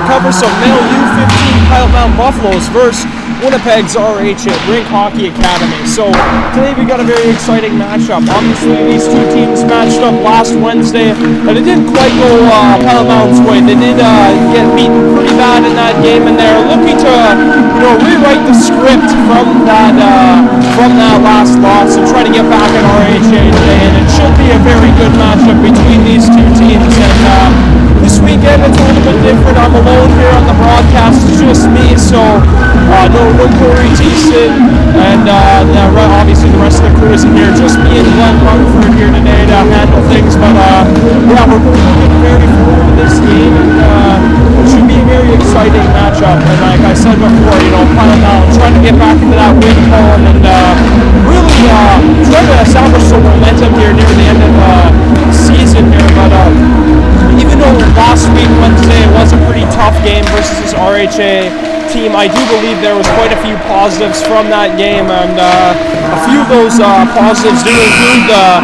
here covers some male U15 Piot Mound Buffaloes versus Winnipeg's RHA Rink Hockey Academy. So today we got a very exciting matchup. Obviously these two teams matched up last Wednesday, but it didn't quite go Piot Mound's way. They did get beaten pretty bad in that game, and they're looking to rewrite the script from that last loss and try to get back at RHA today. And it should be a very good matchup between these two teams. And this weekend it's a little bit different. I'm alone here on the broadcast. It's just me, so no Corey Thiessen, and obviously the rest of the crew isn't here. Just me and Glenn Rutherford here today to handle things. But yeah, we're both looking very forward to this game, and it should be a very exciting matchup. And like I said before, Piot Mound trying to get back into that win column and really trying to establish some momentum here near the end of the season here. But even though last week, Wednesday, it was a pretty tough game versus this RHA team, I do believe there was quite a few positives from that game, and a few of those positives do include the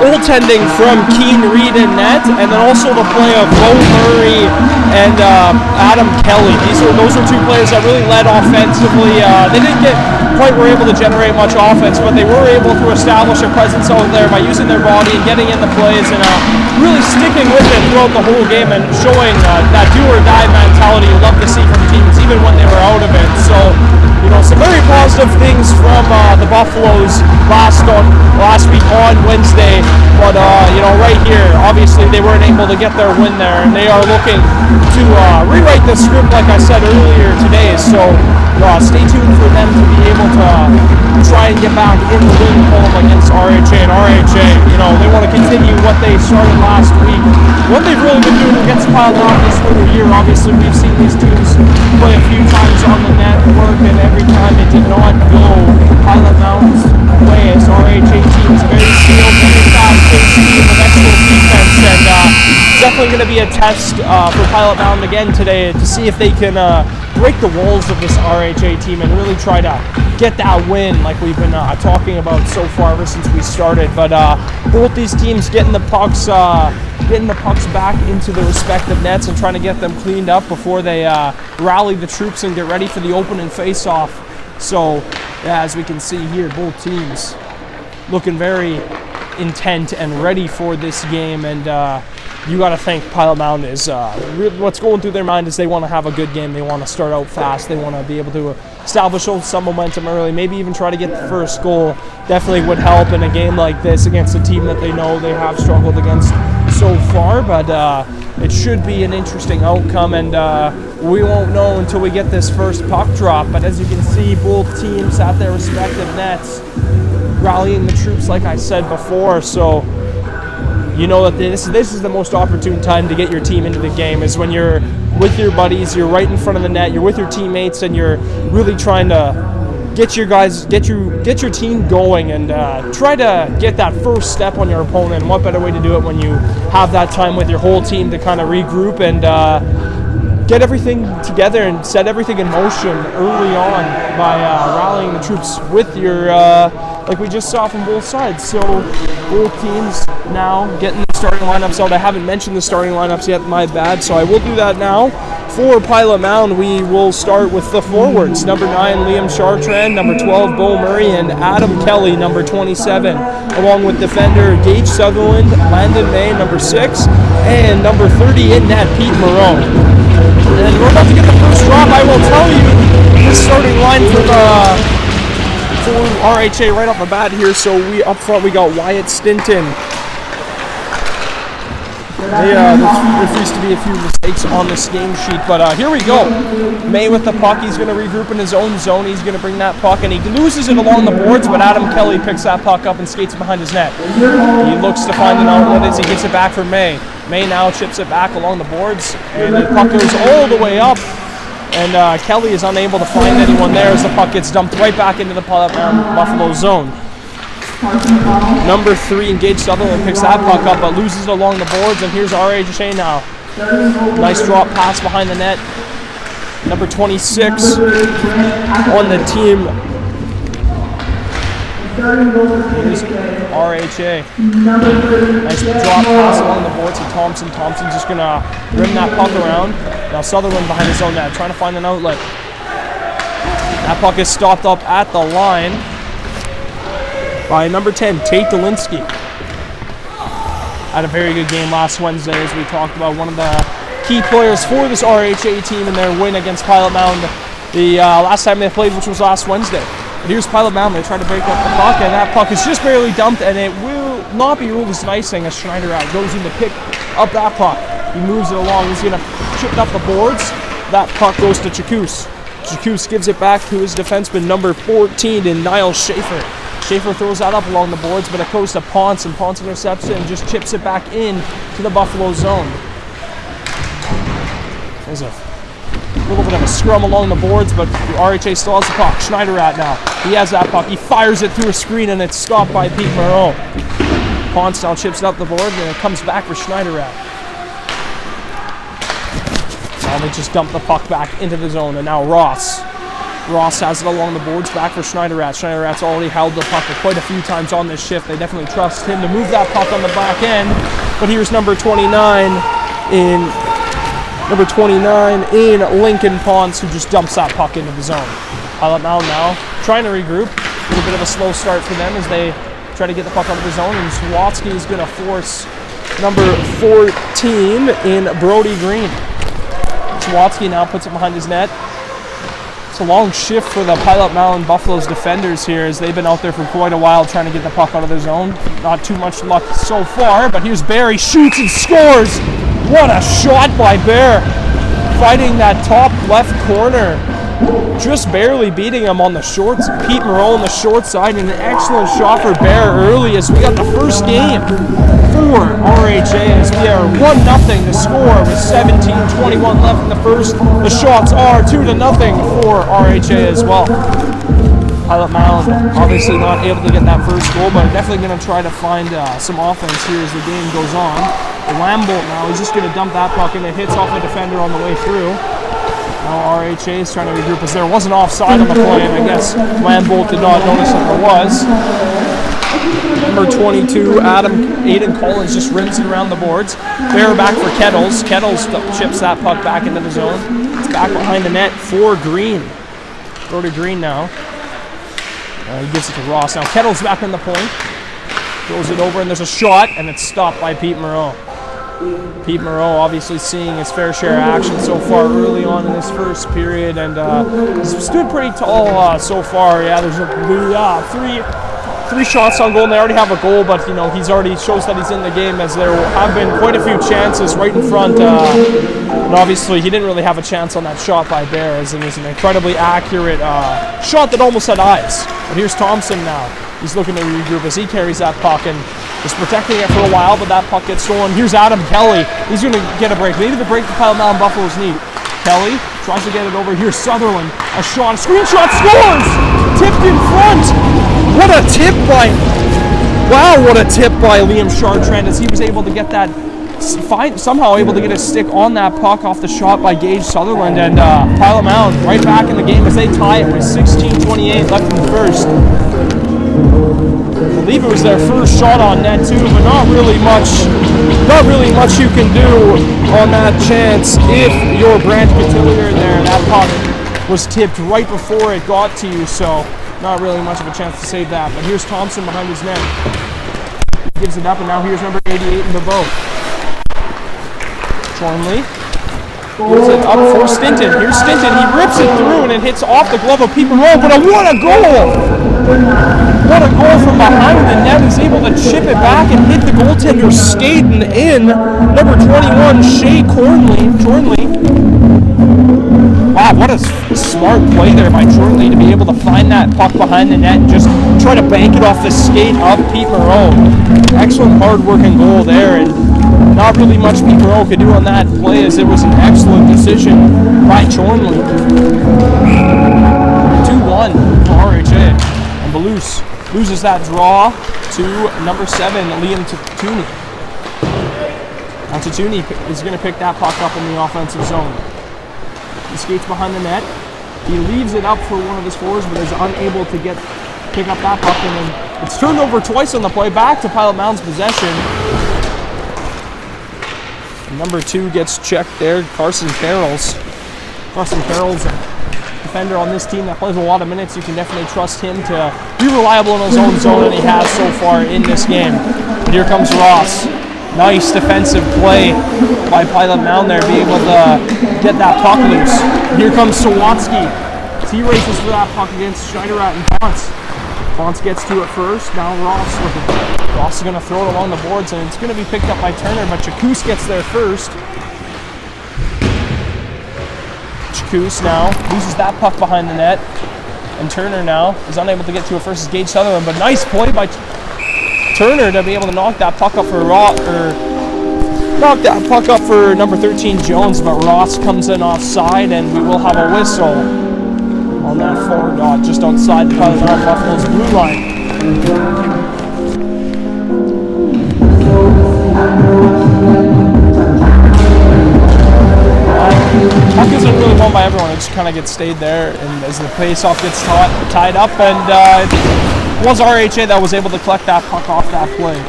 goaltending from Keane Reed and net, and then also the play of Bo Murray and Adam Kelly. Those are two players that really led offensively. They didn't were able to generate much offense, but they were able to establish a presence out there by using their body and getting in the plays and really sticking with it throughout the whole game and showing that do-or-die mentality you love to see from teams even when they were out of it. So, some very positive things from the Buffaloes last week on Wednesday, but right here, obviously they weren't able to get their win there, and they are looking to rewrite the script like I said earlier today. So stay tuned for them to be able to try and get back in the win column against RHA. And RHA, they want to continue what they started last week. What they've really been doing against Piot Mound this whole year, obviously we've seen these teams play a few times on the network, and every time it did not go Piot Mound's way. As RHA team is a very skilled, very fast-paced team with excellent defense, and definitely going to be a test for Piot Mound again today to see if they can break the walls of this RHA team and really try to get that win like we've been talking about so far ever since we started. But both these teams getting the pucks back into the respective nets and trying to get them cleaned up before they rally the troops and get ready for the opening face-off. So yeah, as we can see here, both teams looking very intent and ready for this game, and you got to think Piot Mound is what's going through their mind is they want to have a good game. They want to start out fast. They want to be able to establish some momentum early, maybe even try to get the first goal. Definitely would help in a game like this against a team that they know they have struggled against so far, but it should be an interesting outcome, and we won't know until we get this first puck drop. But as you can see, both teams at their respective nets rallying the troops like I said before. So that this is the most opportune time to get your team into the game, is when you're with your buddies, you're right in front of the net, you're with your teammates, and you're really trying to get your team going and try to get that first step on your opponent. And what better way to do it when you have that time with your whole team to kind of regroup and get everything together and set everything in motion early on by rallying the troops with your like we just saw from both sides. So both teams now getting the starting lineups out. I haven't mentioned the starting lineups yet, my bad, so I will do that now. For Piot Mound, we will start with the forwards. Number 9, Liam Chartrand. Number 12, Bo Murray. And Adam Kelly, number 27. Along with defender Gage Sutherland, Landon May, number 6. And number 30 in net, Pete Marone. And we're about to get the first drop. I will tell you the starting line for RHA right off the bat here. So up front we got Wyatt Stinton. There used to be a few mistakes on this game sheet, but here we go. May with the puck. He's going to regroup in his own zone. He's going to bring that puck, and he loses it along the boards, but Adam Kelly picks that puck up and skates behind his net. He looks to find an outlet as he gets it back for May. May now chips it back along the boards, and the puck goes all the way up, and Kelly is unable to find anyone there as the puck gets dumped right back into the Buffalo zone. Number 3, Gage Sutherland picks that puck up but loses it along the boards, and here's RHA now. Nice drop pass behind the net. Number 26 on the team Here's RHA. Nice drop pass along the boards to Thompson. Thompson's just going to rim that puck around. Now Sutherland behind his own net, trying to find an outlet. That puck is stopped up at the line by number 10, Tate Dolinsky. Had a very good game last Wednesday, as we talked about. One of the key players for this RHA team in their win against Piot Mound the last time they played, which was last Wednesday. But here's Piot Mound. They try to break up the puck, and that puck is just barely dumped, and it will not be ruled as an icing as Schneider goes in to pick up that puck. He moves it along. He's going to chip up the boards. That puck goes to Chakous. Chakous gives it back to his defenseman, number 14, in Niall Schaefer. Schaefer throws that up along the boards, but it goes to Ponce, and Ponce intercepts it and just chips it back in to the Buffalo zone. There's a little bit of a scrum along the boards, but the RHA still has the puck. Schneider now. He has that puck. He fires it through a screen, and it's stopped by Pete Moreau. Ponce now chips it up the board, and it comes back for Schneider Now they just dump the puck back into the zone, and now Ross has it along the boards, back for Schneider Schneider's already held the puck quite a few times on this shift. They definitely trust him to move that puck on the back end. But here's number 29 in Lincoln Ponce, who just dumps that puck into the zone. Piot Mound now trying to regroup. A little bit of a slow start for them as they try to get the puck out of the zone, and Sawatsky is going to force number 14 in Brody Green. Sawatsky now puts it behind his net. It's a long shift for the Piot Mound Buffalo's defenders here, as they've been out there for quite a while trying to get the puck out of their zone. Not too much luck so far, but here's Bear. He shoots and scores. What a shot by Bear, fighting that top left corner. Just barely beating him on the shorts. Pete Moreau on the short side, and an excellent shot for Bear early as we got the first game for RHA as we are 1-0 to score with 17:21 left in the first. The shots are 2-0 for RHA as well. Piot Mound obviously not able to get that first goal, but definitely going to try to find some offense here as the game goes on. Lambolt now is just going to dump that puck, and it hits off a defender on the way through. Now RHA is trying to regroup as there was an offside on the play, and I guess Lambolt did not notice that there was. Number 22, Aiden Collins just rims it around the boards. Bear back for Kettles. Kettles chips that puck back into the zone. It's back behind the net for Green. Brody Green now. He gives it to Ross. Now Kettles back in the point. Throws it over, and there's a shot, and it's stopped by Pete Moreau. Pete Moreau obviously seeing his fair share of action so far early on in this first period, and stood pretty tall so far. Yeah, there's three shots on goal, and they already have a goal, but he's already shows that he's in the game, as there have been quite a few chances right in front. And obviously he didn't really have a chance on that shot by Bear, as it was an incredibly accurate shot that almost had eyes. But here's Thompson now. He's looking to regroup as he carries that puck and is protecting it for a while, but that puck gets stolen. Here's Adam Kelly. He's going to get a break. Maybe the break the Piot Mound Buffaloes need. Kelly tries to get it over. Here's Sutherland. A shot. A screenshot. Scores! Tipped in front. What a tip by... Wow, what a tip by Liam Chartrand, as he was able to get that... somehow able to get a stick on that puck off the shot by Gage Sutherland, and Piot Mound right back in the game as they tie it with 16:28 left in the first. I believe it was their first shot on net too, but not really much you can do on that chance if you're Brant Cotillier there. That puck was tipped right before it got to you, so not really much of a chance to save that. But here's Thompson behind his net. He gives it up, and now here's number 88 in the boat. Chornley gives it up for Stinton. Here's Stinton. He rips it through, and it hits off the glove of Pete Moreau. But what a goal! What a goal from behind the net. Is able to chip it back and hit the goaltender skating in. Number 21, Shea Chornley. Wow, what a smart play there by Chornley to be able to find that puck behind the net and just try to bank it off the skate of Pete Moreau. Excellent hard-working goal there, and not really much Pete Moreau could do on that play, as it was an excellent decision by Chornley. 2-1 for RHA. And Belouse loses that draw to number 7, Liam Tooney. Now Tooney is going to pick that puck up in the offensive zone. He skates behind the net. He leaves it up for one of his forwards, but is unable to pick up that puck, and then It's turned over twice on the play, back to Pilot Mound's possession. And number 2 gets checked there, Carson Carroll's. Carson Carroll's a defender on this team that plays a lot of minutes. You can definitely trust him to be reliable in his own zone, and he has so far in this game. But here comes Ross. Nice defensive play by Pilot Mound there, being able to get that puck loose. Here comes Sawatsky. He races for that puck against Scheiderat and Ponce. Ponce gets to it first. Now Ross with it. Ross is going to throw it along the boards, and it's going to be picked up by Turner, but Chakous gets there first. Chakous now loses that puck behind the net, and Turner now is unable to get to it first as Gage Sutherland, but nice play by Turner to be able to knock that puck up for number 13 Jones, but Ross comes in offside, and we will have a whistle on that forward dot just outside the Pilot Mound Buffalo's blue line. Puck isn't really won by everyone, it just kind of gets stayed there, and as the face-off gets tied up, and it was RHA that was able to collect that puck off that play.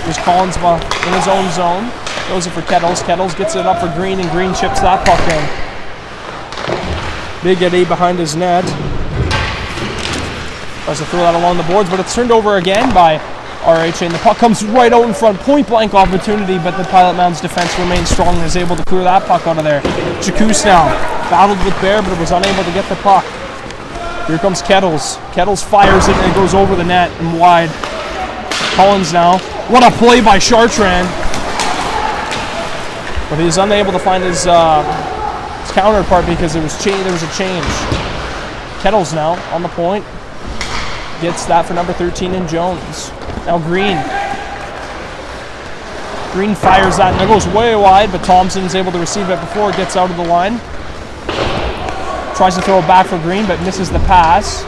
There's Collinsma in his own zone, throws it for Kettles. Kettles gets it up for Green, and Green chips that puck in. Big Eddie behind his net. Tries to throw that along the boards, but it's turned over again by RHA, and the puck comes right out in front. Point blank opportunity, but the Pilot Mound's defense remains strong and is able to clear that puck out of there. Chakous now battled with Bear, but was unable to get the puck. Here comes Kettles. Kettles fires it, and it goes over the net and wide. Collins now. What a play by Chartrand. But he's unable to find his counterpart because there was a change. Kettles now on the point. Gets that for number 13 in Jones. Now Green. Green fires that, and it goes way wide, but Thompson's able to receive it before it gets out of the line. Tries to throw it back for Green, but misses the pass.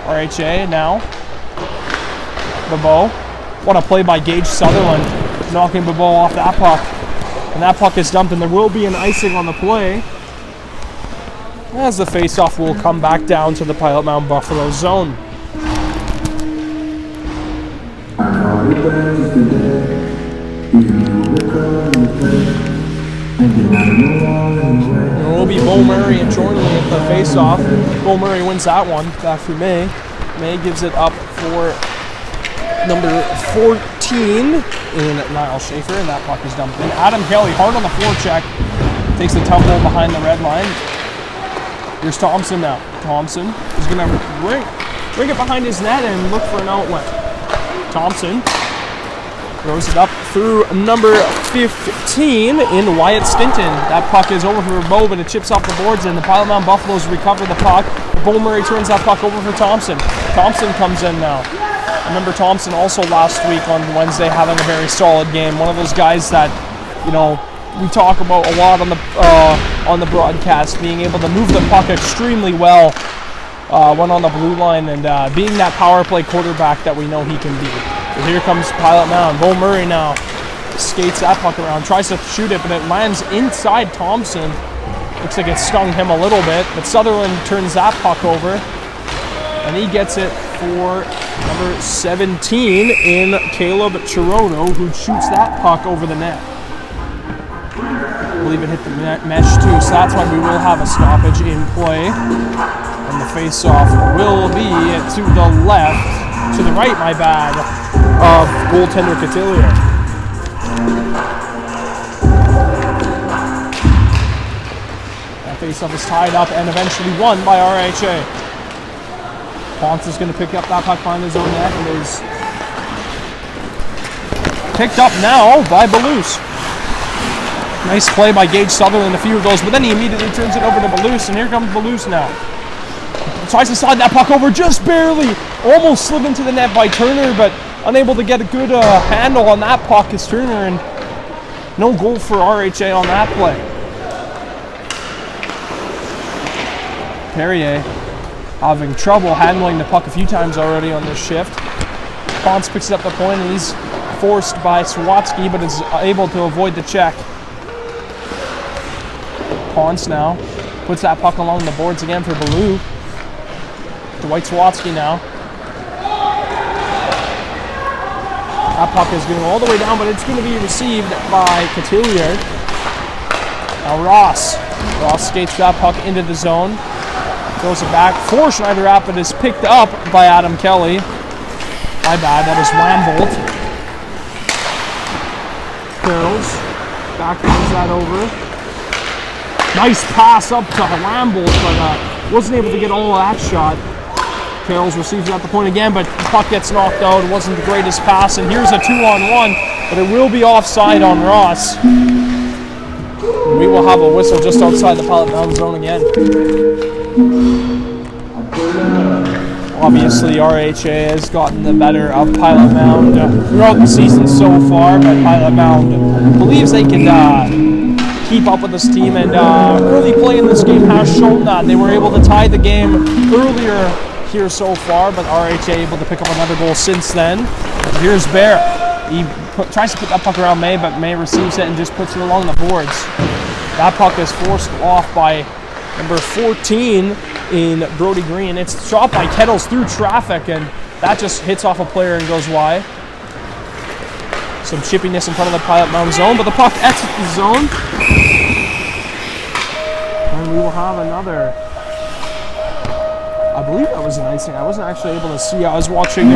RHA now. Bebeau. What a play by Gage Sutherland, knocking Bebeau off that puck. And that puck is dumped, and there will be an icing on the play, as the faceoff will come back down to the Pilot Mound Buffalo zone. It will be Bo Murray and Jordan at the faceoff. Bo Murray wins that one back for May. May gives it up for number 14 in Niall Schaefer, and that puck is dumped in. Adam Kelly hard on the forecheck, takes the tumble behind the red line. Here's Thompson now. Thompson is going to bring it behind his net and look for an outlet. Thompson throws it up through number 15 in Wyatt Stinton. That puck is over for Bo, but it chips off the boards, and the Pilot Mound Buffaloes recover the puck. Bo Murray turns that puck over for Thompson. Thompson comes in now. Remember Thompson also last week on Wednesday having a very solid game. One of those guys that, you know, we talk about a lot on the broadcast, being able to move the puck extremely well when on the blue line, and being that power play quarterback that we know he can be. But here comes Pilot Mound. Bo Murray now skates that puck around, tries to shoot it, but it lands inside Thompson. Looks like it stung him a little bit, but Sutherland turns that puck over, and he gets it for number 17 in Caleb Chiroto, who shoots that puck over the net. I believe it hit the mesh too, so that's why we will have a stoppage in play. And the face-off will be to the left, to the right, my bad, of goaltender Cotillier. That face-off is tied up and eventually won by RHA. Ponce is going to pick up that puck behind his own net, and is picked up now by Belouse. Nice play by Gage Sutherland, a few of those, but then he immediately turns it over to Belouse, and here comes Belouse now. Tries to slide that puck over just barely, almost slid into the net by Turner, but unable to get a good handle on that puck is Turner, and no goal for RHA on that play. Perrier having trouble handling the puck a few times already on this shift. Ponce picks up the point, and he's forced by Sawatsky, but is able to avoid the check. Ponce now puts that puck along the boards again for Baloo. Dwight Sawatsky now That puck is going all the way down, but it's going to be received by Couturier. Now Ross skates that puck into the zone. Throws it back for Schneider Rapp, but is picked up by Adam Kelly. My bad, that is Wambolt. Carroll's backhands that over. Nice pass up to Wambolt, but wasn't able to get all of that shot. Carroll's receives it at the point again, but the puck gets knocked out. It wasn't the greatest pass, and here's a 2-on-1, but it will be offside on Ross. We will have a whistle just outside the Pilot Mound zone again. Obviously, RHA has gotten the better of Pilot Mound throughout the season so far, but Pilot Mound believes they can keep up with this team, and early play in this game has shown that. They were able to tie the game earlier here so far, but RHA able to pick up another goal since then. Here's Bear. He tries to put that puck around May, but May receives it and just puts it along the boards. That puck is forced off by number 14 in Brody Green. It's shot by Kettles through traffic, and that just hits off a player and goes wide. Some chippiness in front of the Pilot Mound zone, but the puck exits the zone. And we will have another. I believe that was an icing. I wasn't actually able to see. I was watching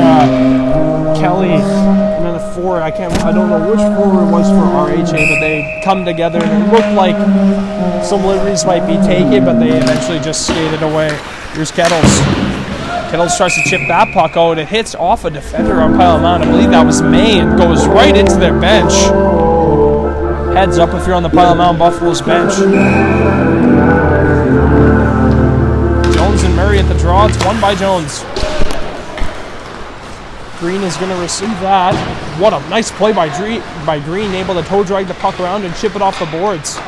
Kelly and then the forward. I don't know which forward it was for RHA, but they come together and it looked like some liberties might be taken, but they eventually just skated away. Here's Kettles. Kettles tries to chip that puck out. It hits off a defender on Pilot Mound. I believe that was May and goes right into their bench. Heads up if you're on the Pilot Mound Buffalo's bench. Jones and Murray at the draw. It's won by Jones. Green is going to receive that. What a nice play by Green, able to toe drag the puck around and chip it off the boards.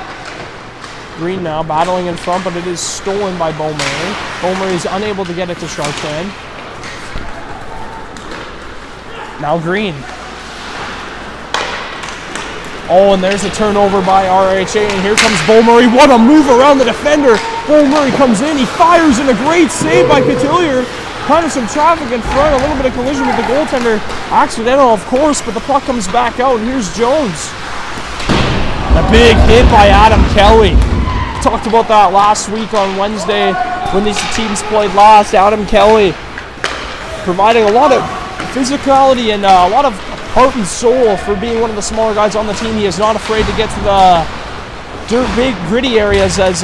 Green now battling in front, but it is stolen by Beaumurray. Beaumurray is unable to get it to Chartrand. Now Green. Oh, and there's a turnover by RHA, and here comes Beaumurray. What a move around the defender. Beaumurray comes in, he fires in, a great save by Couturier. Kind of some traffic in front, a little bit of collision with the goaltender. Accidental, of course, but the puck comes back out, and here's Jones. A big hit by Adam Kelly. Talked about that last week on Wednesday when these teams played last. Adam Kelly providing a lot of physicality and a lot of heart and soul for being one of the smaller guys on the team. He is not afraid to get to the dirt, big, gritty areas as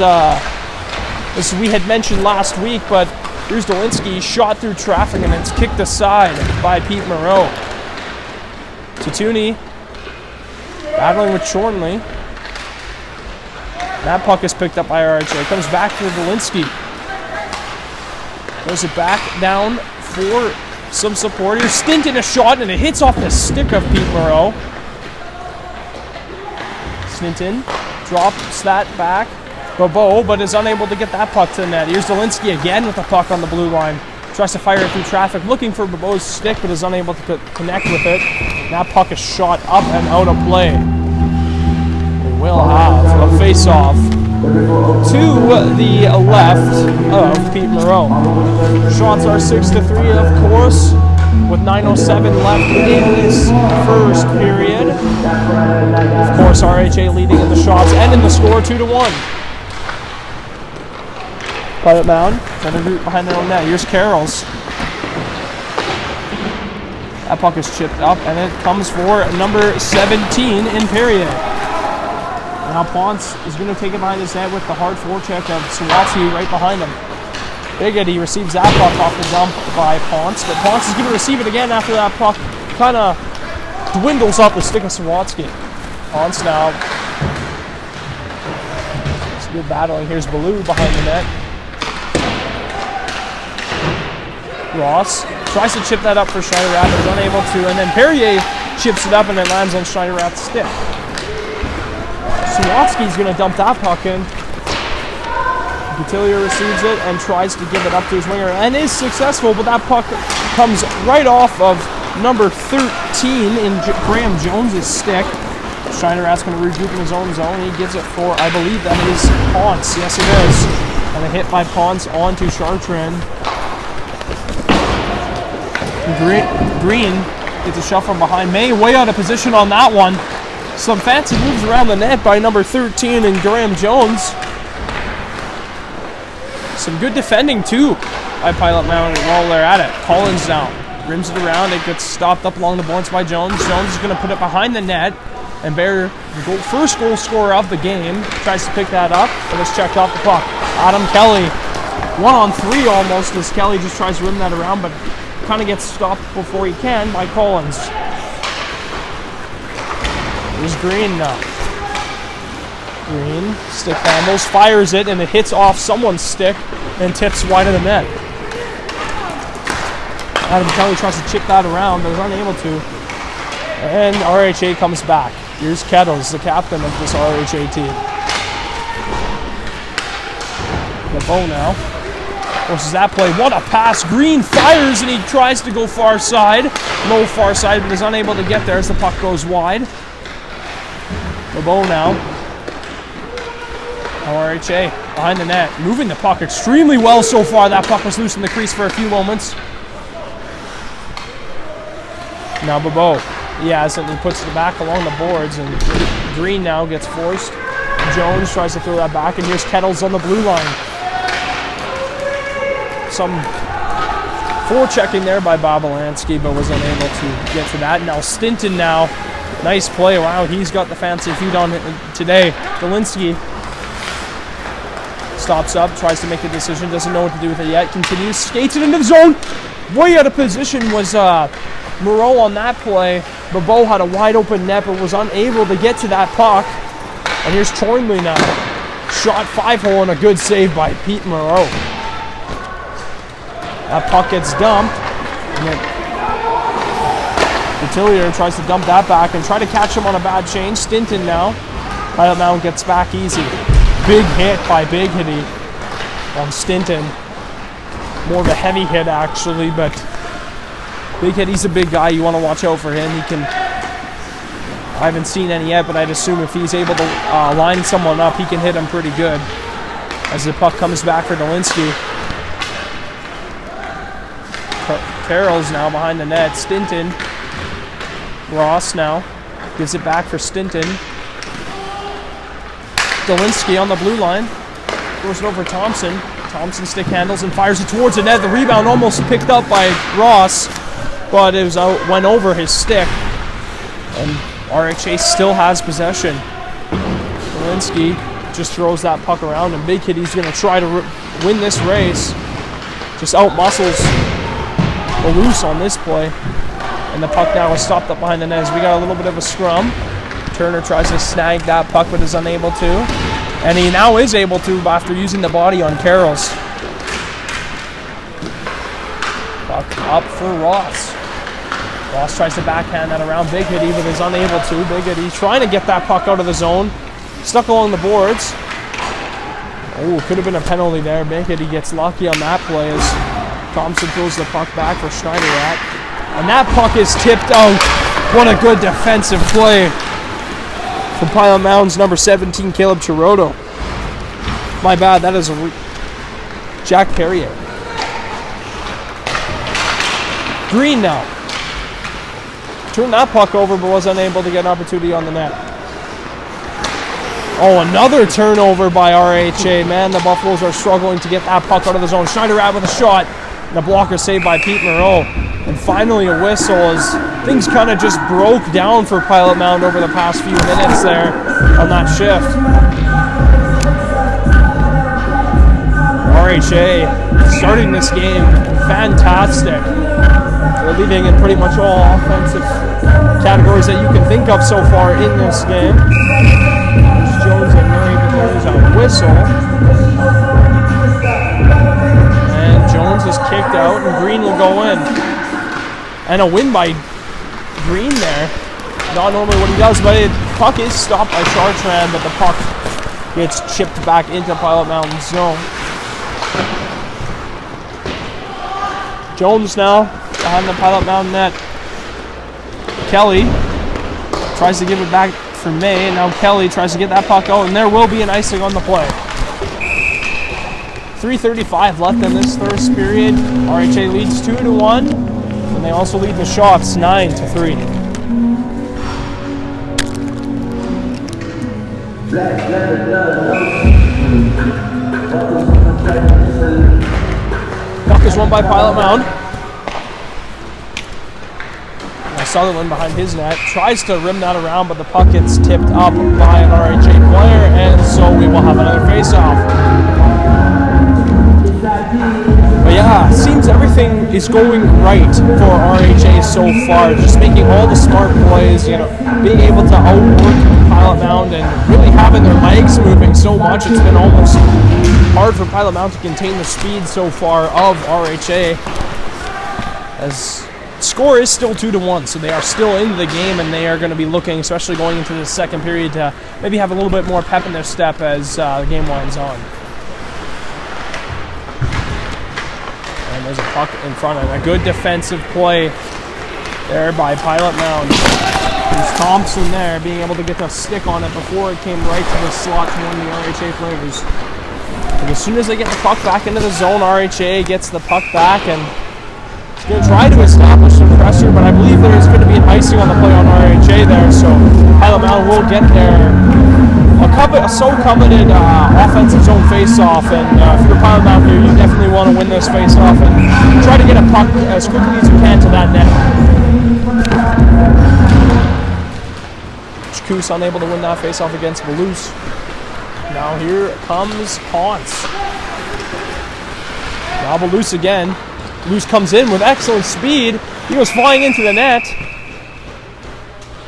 we had mentioned last week, but here's Dolinski, shot through traffic and it's kicked aside by Pete Moreau. Tatuni battling with Chornley. That puck is picked up by RHA. Comes back to Dolinski. Throws it back down for some support here. Stinted a shot and it hits off the stick of Pete Moreau. Stinton drops that back. Bobo, but is unable to get that puck to the net. Here's Dolinski again with the puck on the blue line. Tries to fire it through traffic, looking for Bobo's stick, but is unable to connect with it. That puck is shot up and out of play. We will have a face-off to the left of Pete Moreau. Shots are 6-3, of course, with 9:07 left in this first period. Of course, RHA leading in the shots and in the score 2-1. Pilot Mound, trying to root behind their own net. Here's Carroll's. That puck is chipped up, and it comes for number 17 in period. Now Ponce is going to take it behind his head with the hard forecheck of Sawatsky right behind him. Bigot, he receives that puck off the dump by Ponce, but Ponce is going to receive it again after that puck kind of dwindles off the stick of Sawatsky. Ponce now. It's good battling. Here's Ballou behind the net. Ross tries to chip that up for Schneider Rapp, is unable to, and then Perrier chips it up and it lands on Schneider Rapp's stick. Sawatsky's going to dump that puck in. Couturier receives it and tries to give it up to his winger and is successful, but that puck comes right off of number 13 in Graham Jones' stick. Schneider Rapp's going to regroup in his own zone. He gives it for, I believe that is Ponce. Yes, it is. And a hit by Ponce onto Chartrand. Green Gets a shot from behind. May way out of position on that one. Some fancy moves around the net by number 13 and Graham Jones. Some good defending too by Piot Mound while they're at it. Collins now rims it around. It gets stopped up along the boards by Jones. Jones is going to put it behind the net. And Bear, the first goal scorer of the game, tries to pick that up, but it's checked off the puck. Adam Kelly, 1-on-3 almost, as Kelly just tries to rim that around, but kind of gets stopped before he can by Collins. Here's Green now. Green, stick handles, fires it, and it hits off someone's stick and tips wide of the net. Adam Kelly tries to chip that around, but is unable to. And RHA comes back. Here's Kettles, the captain of this RHA team. The bow now. Forces that play. What a pass. Green fires and he tries to go far side. Low far side, but is unable to get there as the puck goes wide. The bow now. RHA behind the net. Moving the puck extremely well so far. That puck was loose in the crease for a few moments. Now Bobo. He hasn't. He puts it back along the boards, and Green now gets forced. Jones tries to throw that back, and here's Kettles on the blue line. Some forechecking there by Babalansky, but was unable to get to that. Now Stinton now. Nice play. Wow, he's got the fancy feet on it today. Dolinsky stops up, tries to make a decision, doesn't know what to do with it yet. Continues, skates it into the zone. Way out of position was Moreau on that play. Bobo had a wide open net but was unable to get to that puck. And here's Chornley now. Shot 5-hole and a good save by Pete Moreau. That puck gets dumped. And then Detillier tries to dump that back and try to catch him on a bad change. Stinton now. Piot Mound gets back easy. Big hit by Big Hitty on Stinton. More of a heavy hit actually, but Big Hitty's a big guy. You want to watch out for him. He can. I haven't seen any yet, but I'd assume if he's able to line someone up, he can hit him pretty good. As the puck comes back for Dolinsky. Carroll's now behind the net. Stinton. Ross now gives it back for Stinton. Dolinsky on the blue line. Throws it over Thompson. Thompson stick handles and fires it towards the net. The rebound almost picked up by Ross, but it was went over his stick. And RHA still has possession. Dolinsky just throws that puck around, and Big Hitty's going to try to win this race. Just out-muscles loose on this play. And the puck now is stopped up behind the net as we got a little bit of a scrum. Turner tries to snag that puck but is unable to. And he now is able to after using the body on Carroll's. Puck up for Ross. Ross tries to backhand that around Big Hitty but is unable to. Big Hitty trying to get that puck out of the zone. Stuck along the boards. Oh, could have been a penalty there. Big Hitty gets lucky on that play as Thompson throws the puck back for Schneiderrat. And that puck is tipped out. What a good defensive play from Piot Mound's number 17, Caleb Chiroto. My bad, that is Jack Perrier. Green now. Turned that puck over but was unable to get an opportunity on the net. Oh, another turnover by RHA. Man, the Buffaloes are struggling to get that puck out of the zone. Schneiderrat with a shot. And a blocker saved by Pete Moreau. And finally a whistle as things kind of just broke down for Piot Mound over the past few minutes there on that shift. RHA starting this game fantastic. They're leading in pretty much all offensive categories that you can think of so far in this game. There's Jones and Murray, but there is a whistle. And Jones is kicked out and Green will go in. And a win by Green there. Not normally what he does, but the puck is stopped by Chartrand, but the puck gets chipped back into Piot Mound's zone. Jones now behind the Piot Mound net. Kelly tries to give it back for May, and now Kelly tries to get that puck out, and there will be an icing on the play. 3:35 left in this first period. RHA leads 2-1. and they also lead the shots 9-3. Puck is won by Piot Mound. Sutherland behind his net tries to rim that around, but the puck gets tipped up by an RHA player, and so we will have another face-off. But yeah, seems everything is going right for RHA so far. Just making all the smart plays, you know, being able to outwork Piot Mound and really having their legs moving so much. It's been almost hard for Piot Mound to contain the speed so far of RHA. As score is still 2-1, so they are still in the game, and they are going to be looking, especially going into the second period, to maybe have a little bit more pep in their step as the game winds on. And there's a puck in front of it. A good defensive play there by Piot Mound. There's Thompson there, being able to get the stick on it before it came right to the slot to one of the RHA players. And as soon as they get the puck back into the zone, RHA gets the puck back and going to try to establish some pressure, but I believe there is going to be an icing on the play on RHA there, so Piot Mound will get their so coveted offensive zone face-off, and if you're Piot Mound here, you definitely want to win this face-off and try to get a puck as quickly as you can to that net. Coos unable to win that face-off against Belus. Now here comes Ponce. Now Belus again. Belus comes in with excellent speed. He goes flying into the net.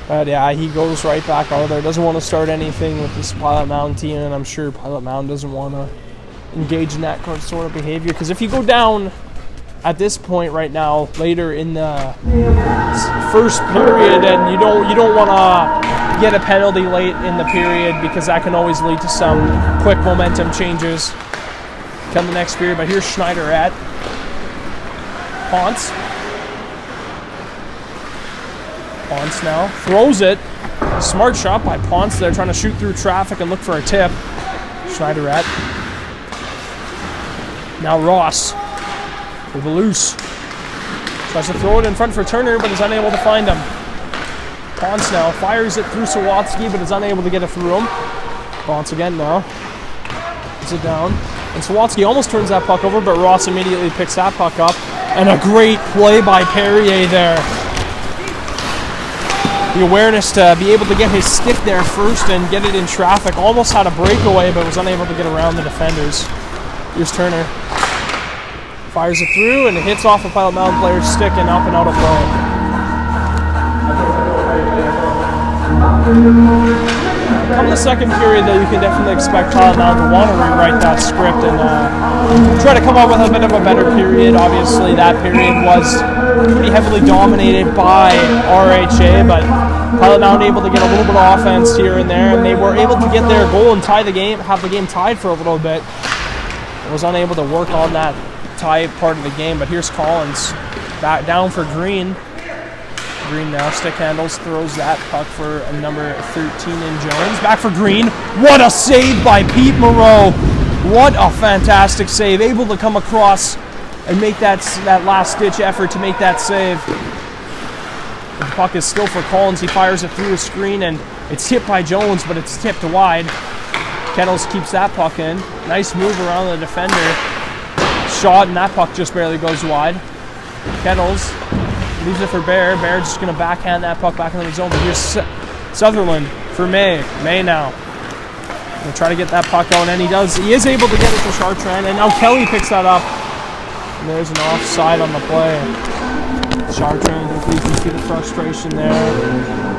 But yeah, he goes right back out there. Doesn't want to start anything with this Piot Mound team, and I'm sure Piot Mound doesn't want to engage in that sort of behavior. Because if you go down at this point right now, later in the first period, and you don't want to get a penalty late in the period, because that can always lead to some quick momentum changes come the next period. But here's Schneider at Ponce. Ponce now throws it. Smart shot by Ponce there, trying to shoot through traffic and look for a tip. Schneider at. Now Ross with Belus. Tries to throw it in front for Turner, but is unable to find him. Ponce now fires it through Sawatsky, but is unable to get it through him. Ponce again now. Puts it down. And Sawatsky almost turns that puck over, but Ross immediately picks that puck up. And a great play by Perrier there. The awareness to be able to get his stick there first and get it in traffic. Almost had a breakaway, but was unable to get around the defenders. Here's Turner. Fires it through, and it hits off a Piot Mound player's stick and up and out of play. Come the second period, though, you can definitely expect Piot Mound to want to rewrite that script and try to come up with a bit of a better period. Obviously, that period was pretty heavily dominated by RHA, but Piot Mound able to get a little bit of offense here and there, and they were able to get their goal and tie the game, have the game tied for a little bit. Was unable to work on that tie part of the game, but here's Collins back down for Green. Green now stick handles, throws that puck for a number 13 in Jones. Back for Green. What a save by Pete Moreau. What a fantastic save. Able to come across and make that last-ditch effort to make that save. The puck is still for Collins. He fires it through a screen, and it's tipped by Jones, but it's tipped wide. Kettles keeps that puck in. Nice move around the defender. Shot, and that puck just barely goes wide. Kettles leaves it for Bear. Bear just going to backhand that puck back into the zone. But here's Sutherland for May. May now. Going to try to get that puck out, and he does. He is able to get it to Chartrand, and now Kelly picks that up. And there's an offside on the play. Chartrand, you can see the frustration there.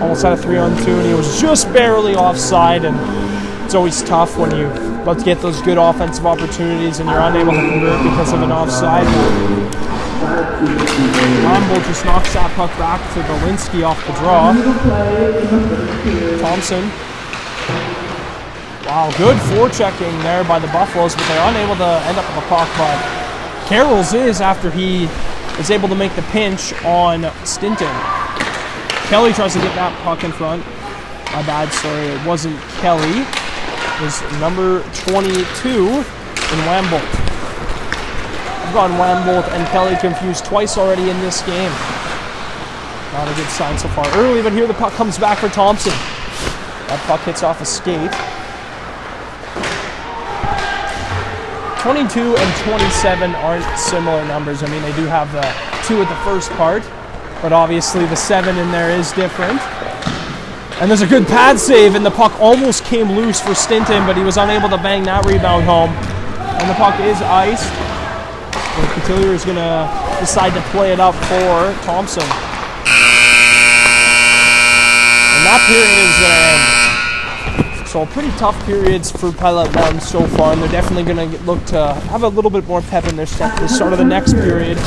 Almost had a 3-on-2, and he was just barely offside. And it's always tough when you about to get those good offensive opportunities and you're unable to convert because of an offside. Rambo just knocks that puck back to Belinsky off the draw. Thompson. Wow, good forechecking there by the Buffaloes, but they're unable to end up with the puck. But Carroll's is after he is able to make the pinch on Stinton. Kelly tries to get that puck in front. My bad, sorry, it wasn't Kelly. It was number 22 in Wambolt. I've gotten Wambolt and Kelly confused twice already in this game. Not a good sign so far early, but here the puck comes back for Thompson. That puck hits off a skate. 22 and 27 aren't similar numbers. I mean, they do have the 2 at the first part, but obviously the 7 in there is different. And there's a good pad save, and the puck almost came loose for Stinton, but he was unable to bang that rebound home. And the puck is iced. And Cotillier is going to decide to play it up for Thompson. And that period is going to end. So pretty tough periods for Piot Mound so far, and they're definitely going to look to have a little bit more pep in their step at the start of the next period.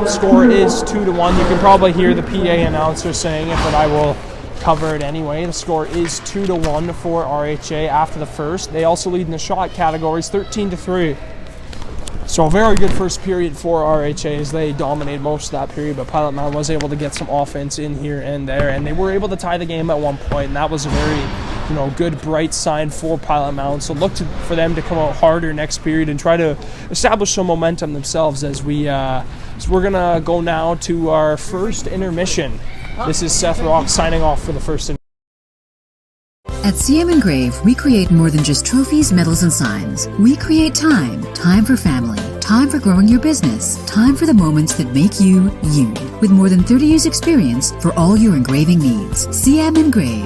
Score is 2-1. You can probably hear the PA announcer saying it, but I will cover it anyway. The score is 2-1 for RHA after the first. They also lead in the shot categories 13-3. So a very good first period for RHA as they dominated most of that period, but Piot Mound was able to get some offense in here and there, and they were able to tie the game at one point, and that was a very good bright sign for Piot Mound. So look for them to come out harder next period and try to establish some momentum themselves as we're gonna go now to our first intermission. This is Seth Rock signing off for the first intermission. At CM Engrave, we create more than just trophies, medals, and signs. We create time. Time for family. Time for growing your business. Time for the moments that make you, you. With more than 30 years experience for all your engraving needs. CM Engrave.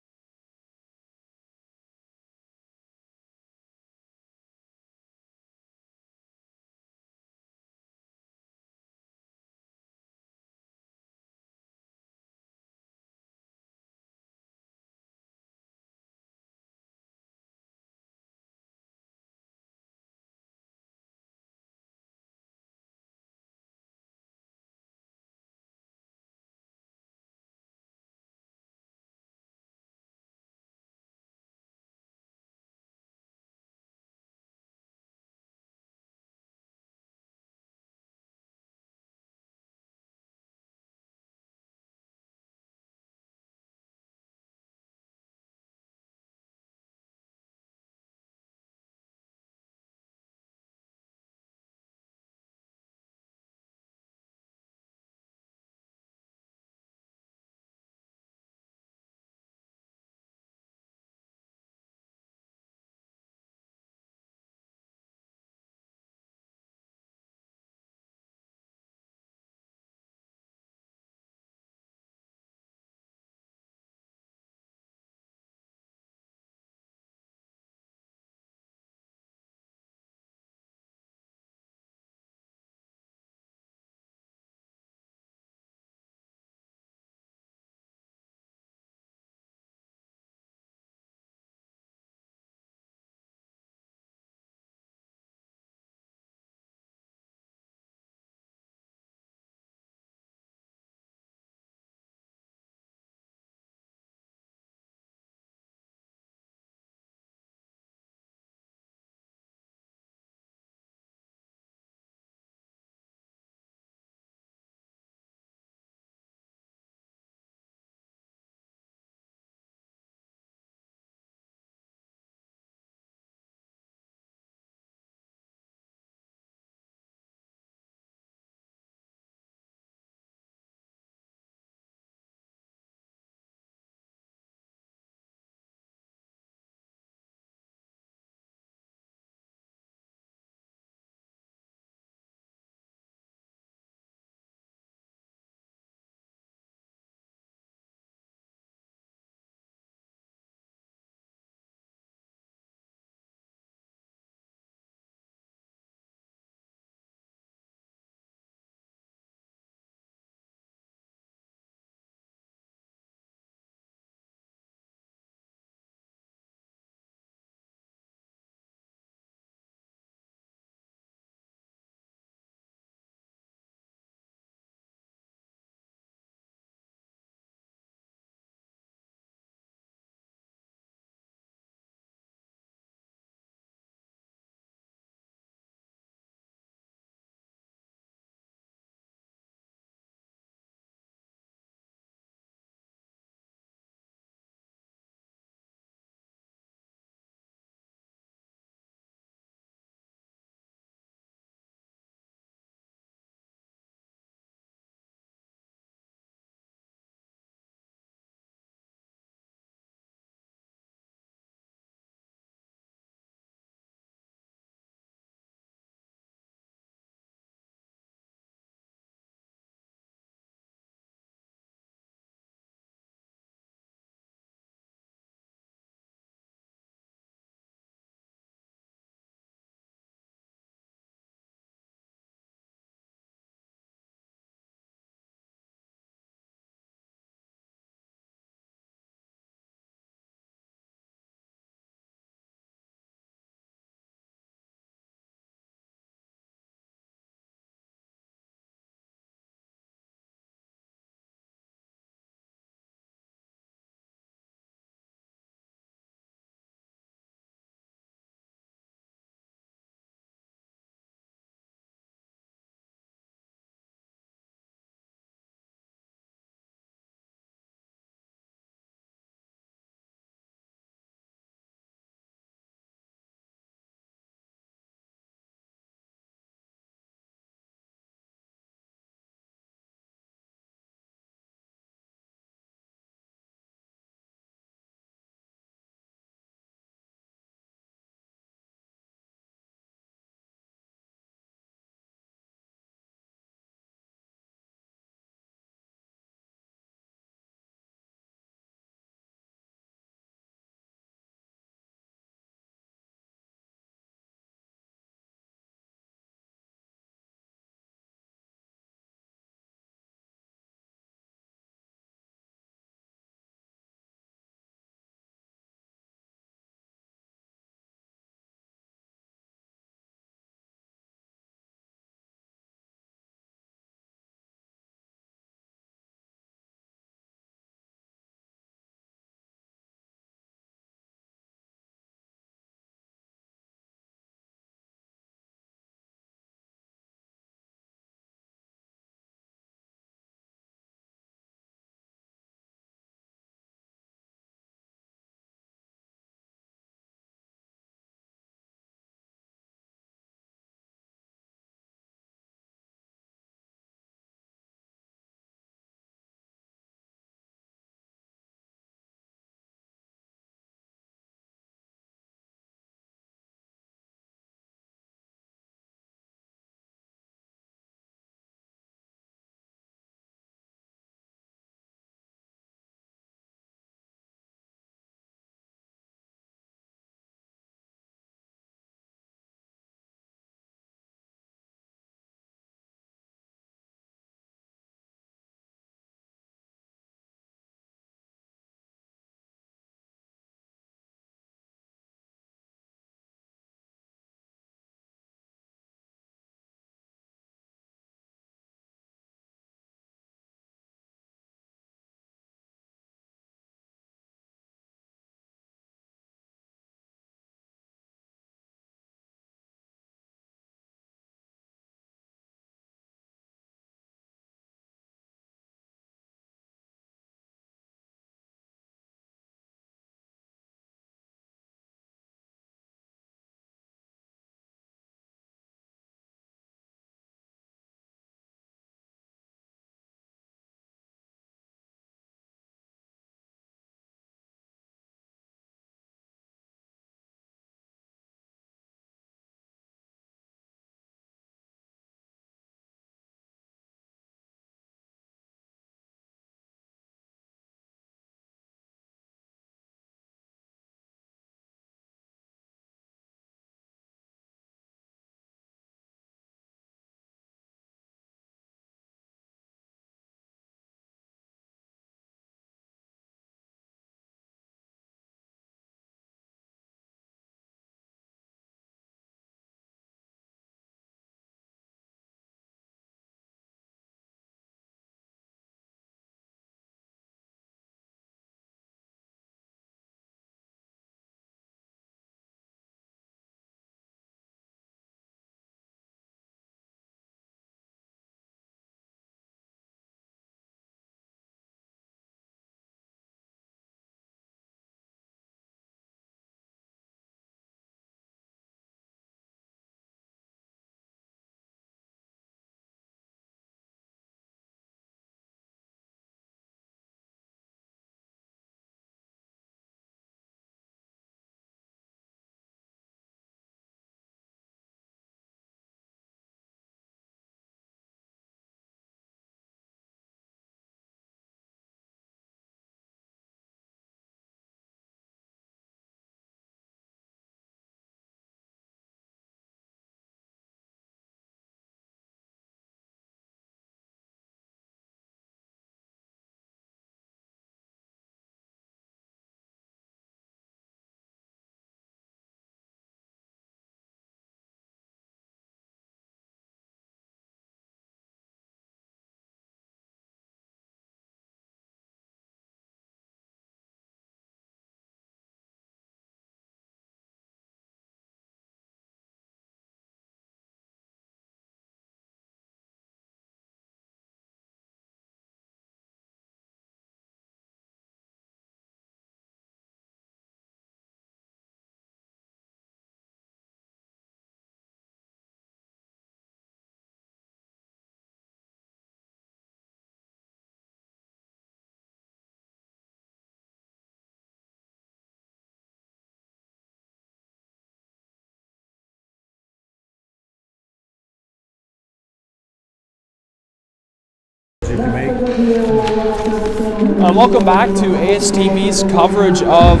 Welcome back to ASTV's coverage of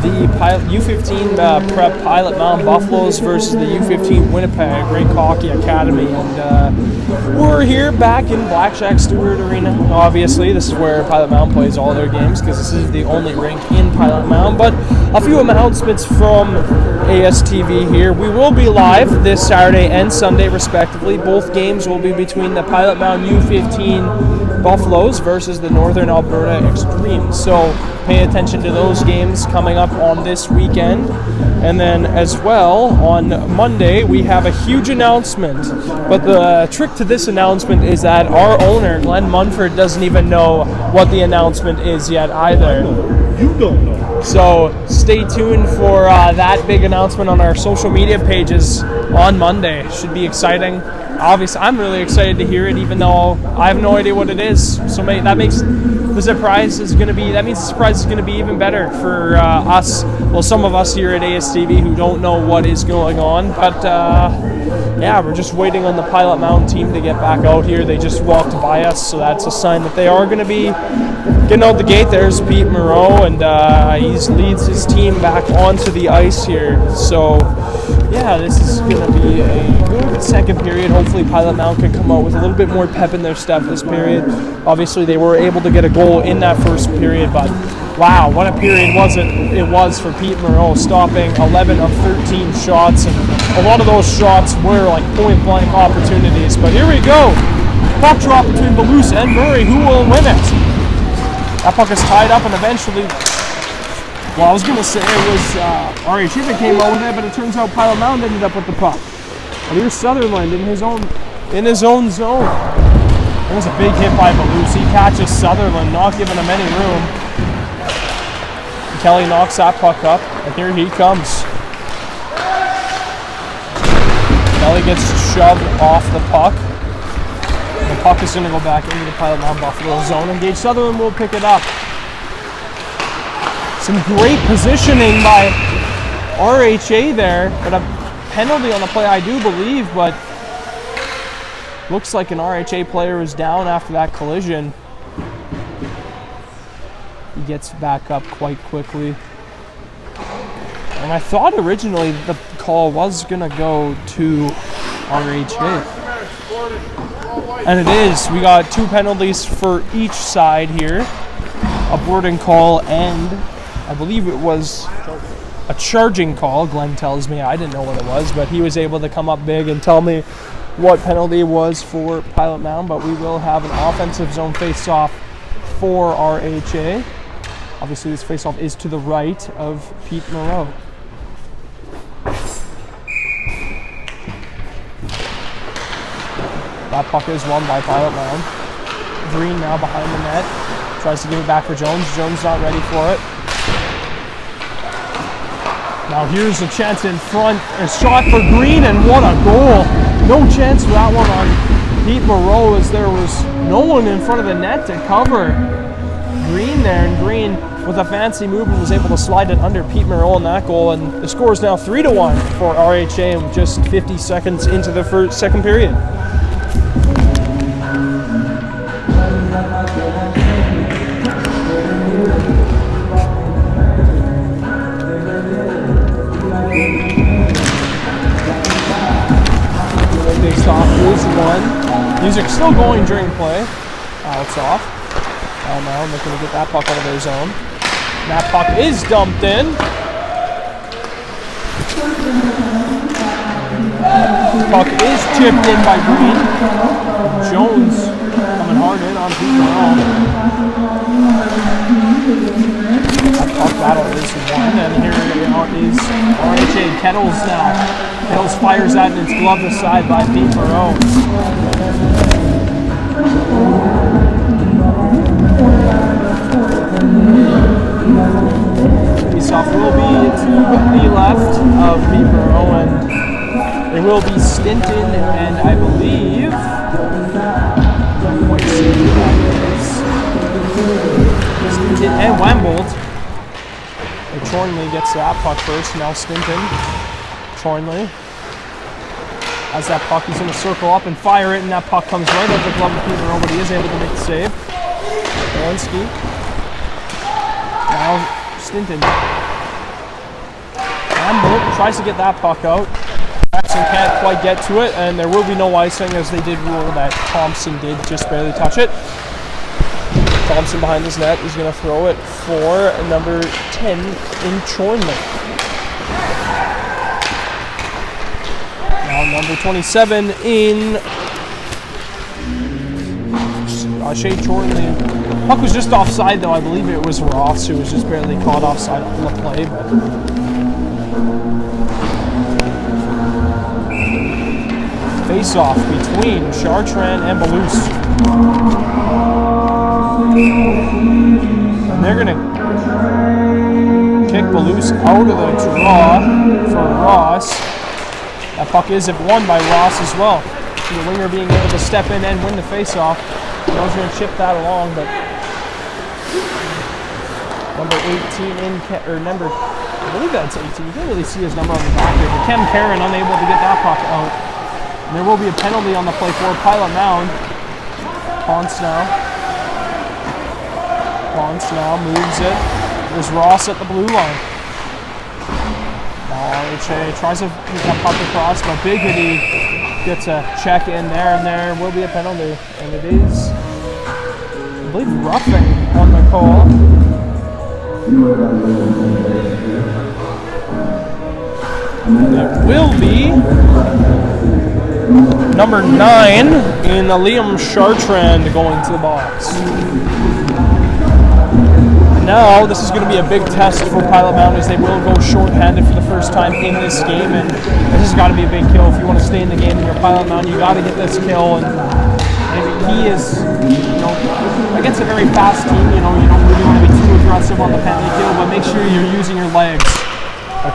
the U15 Prep Piot Mound Buffaloes versus the U15 Winnipeg Rink Hockey Academy. And we're here back in Blackjack Stewart Arena. Obviously, this is where Piot Mound plays all their games because this is the only rink in Piot Mound. But a few announcements from ASTV here. We will be live this Saturday and Sunday, respectively. Both games will be between the Piot Mound U15 Buffaloes versus the Northern Alberta Extremes. So pay attention to those games coming up on this weekend. And then as well, on Monday, we have a huge announcement. But the trick to this announcement is that our owner, Glenn Munford, doesn't even know what the announcement is yet either. You don't know. So stay tuned for that big announcement on our social media pages on Monday. Should be exciting. Obviously, I'm really excited to hear it, even though I have no idea what it is. So that makes the surprise is going to be. That means the surprise is going to be even better for us. Well, some of us here at ASTV who don't know what is going on. But yeah, we're just waiting on the Piot Mound team to get back out here. They just walked by us, so that's a sign that they are going to be getting out the gate. There's Piot Mound, and he leads his team back onto the ice here. So yeah, this is going to be a good second period. Hopefully Piot Mound can come out with a little bit more pep in their step this period. Obviously they were able to get a goal in that first period, but wow, what a period it was for Piot Mound, stopping 11 of 13 shots, and a lot of those shots were like point blank opportunities. But here we go, puck drop between Belus and Murray. Who will win it? That puck is tied up, and eventually, well, I was going to say it was RHA that came out with it, but it turns out Piot Mound ended up with the puck. And here's Sutherland in his own zone. There's a big hit by Belus. He catches Sutherland, not giving him any room. Kelly knocks that puck up, and here he comes. Kelly gets shoved off the puck. And the puck is going to go back into the Piot Mound Buffalo zone, and Gage Sutherland will pick it up. Some great positioning by RHA there, but a penalty on the play, I do believe, but looks like an RHA player is down after that collision. He gets back up quite quickly. And I thought originally the call was going to go to RHA. And it is. We got two penalties for each side here. A boarding call and I believe it was a charging call. Glenn tells me, I didn't know what it was, but he was able to come up big and tell me what penalty was for Piot Mound. But we will have an offensive zone face-off for RHA. Obviously, this face-off is to the right of Piot Mound. That puck is won by Piot Mound. Green now behind the net. Tries to give it back for Jones. Jones not ready for it. Now here's a chance in front, a shot for Green, and what a goal. No chance for that one on Piot Mound, as there was no one in front of the net to cover Green there, and Green with a fancy move was able to slide it under Piot Mound on that goal, and the score is now 3-1 for RHA in just 50 seconds into the second period. Off is one. Music still going during play. It's off. Now looking to get that puck out of their zone. And that puck is dumped in. Puck is chipped in by Green. Jones coming hard in on Piot Mound. That puck battle is won, and here is RHA Kettles now. Kettles fires that and it's gloved aside by Piot Mound. Face-off will be to the left of Piot Mound, and it will be Stinton, and I believe Stinton and Wembold. Chornley gets that puck first, now Stinton. Chornley. Has that puck, he's going to circle up and fire it, and that puck comes right out the glove of Piot Mound, but he is able to make the save. Walensky. Now Stinton. Campbell tries to get that puck out. Jackson can't quite get to it, and there will be no icing as they did rule that Thompson did just barely touch it. Thompson behind his net is going to throw it for number 10 in Chornley. Now number 27 in Shea Chornley. Puck was just offside though. I believe it was Ross who was just barely caught offside on the play, but face off between Chartrand and Belus. And they're going to kick Belus out of the draw for Ross. That puck is won by Ross as well. The winger being able to step in and win the face-off. I was going to chip that along, but number 18 in, or number, I believe that's 18. You can't really see his number on the back here, but Ken Karen unable to get that puck out. And there will be a penalty on the play for Piot Mound. Ponce now moves it. There's Ross at the blue line. Now RHA tries to get that puck across, but Big Hitty gets a check in there, and there will be a penalty. And it is, I believe, roughing on the call. It will be number 9 in Liam Chartrand going to the box. Now, this is going to be a big test for Piot Mound as they will go short-handed for the first time in this game, and this has got to be a big kill. If you want to stay in the game and you're Piot Mound, you got to get this kill, and he is, against a very fast team, you don't really want to be too aggressive on the penalty kill, but make sure you're using your legs.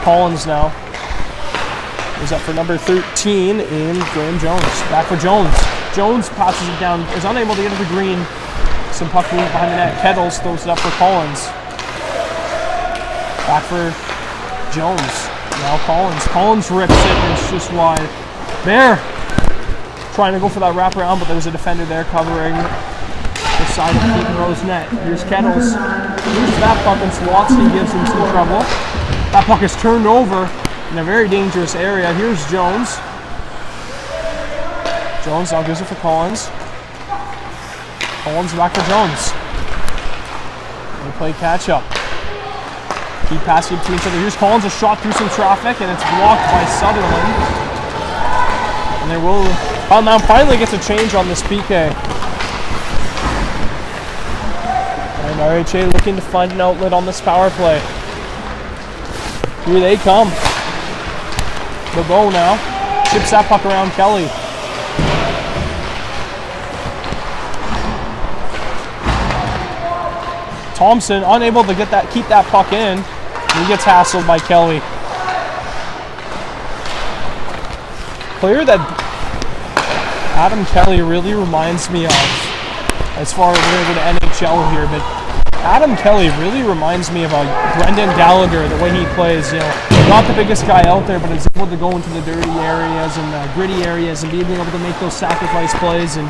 Collins now is up for number 13 in Graham Jones. Back for Jones. Jones passes it down, is unable to get to the green. Some puck movement behind the net. Kettles throws it up for Collins. Back for Jones. Now Collins. Collins rips it and it's just wide. Bear trying to go for that wraparound, but there's a defender there covering the side of Pete Monroe's net. Here's Kettles. Here's that puck, and Swatsky gives him some trouble. That puck is turned over in a very dangerous area. Here's Jones. Jones now gives it for Collins. Collins back for Jones. They play catch up. Keep passing between each other. Here's Collins, a shot through some traffic, and it's blocked by Sutherland. And they will. Piot Mound finally gets a change on this PK. And RHA looking to find an outlet on this power play. Here they come. Lebeau now chips that puck around Kelly. Thompson unable to keep that puck in. He gets hassled by Kelly. Player that Adam Kelly really reminds me of, as far as we're going to go to NHL here, but Adam Kelly really reminds me of a Brendan Gallagher, the way he plays. Not the biggest guy out there, but is able to go into the dirty areas and the gritty areas and being able to make those sacrifice plays, and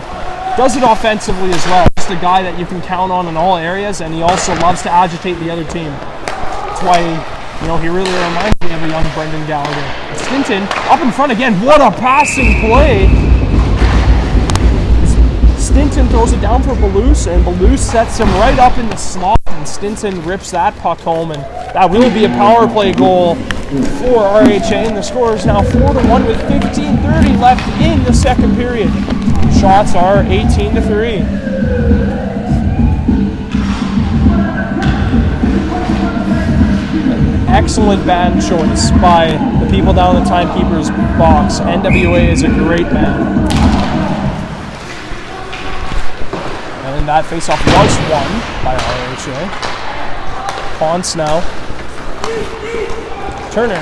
does it offensively as well. Just a guy that you can count on in all areas, and he also loves to agitate the other team. That's why, he really reminds me of a young Brendan Gallagher. Stinton up in front again. What a passing play! Stinton throws it down for Belus, and Belus sets him right up in the slot, and Stinton rips that puck home, and that will be a power play goal for RHA, and the score is now 4-1 with 15:30 left in the second period. Shots are 18-3. An excellent band choice by the people down in the timekeeper's box. NWA is a great band. And that faceoff was won by RHA. Ponce now. Turner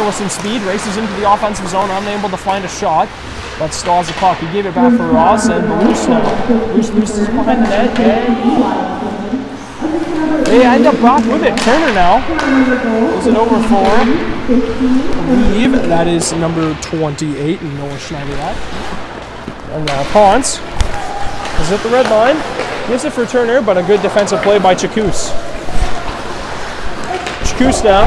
with some speed, races into the offensive zone, unable to find a shot, but still has the puck. He gave it back for Ross, and Belus now. Belus loses behind the net, and They end up back with it. Turner now. Is it over for Reeve? That is number 28. Noah Schneider that. And Ponce is at the red line. Gives it for Turner, but a good defensive play by Chakous. Chakous now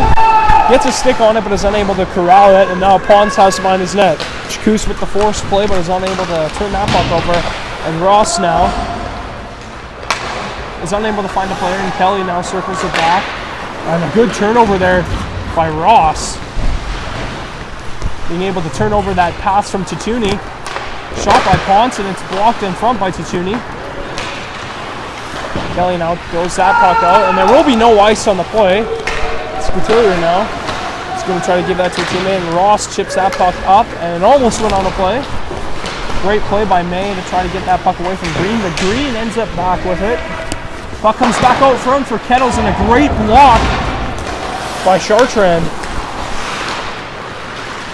gets a stick on it, but is unable to corral it, and now Ponce has to mind his net. Chakous with the forced play, but is unable to turn that puck over. And Ross now is unable to find a player, and Kelly now circles it back. And a good turnover there by Ross. Being able to turn over that pass from Titouni. Shot by Ponce, and it's blocked in front by Titouni. Kelly now throws that puck out, and there will be no ice on the play. It's Couturier now. He's going to try to give that to a teammate, and Ross chips that puck up, and it almost went on the play. Great play by May to try to get that puck away from Green, but Green ends up back with it. Puck comes back out front for Kettles, and a great block by Chartrand.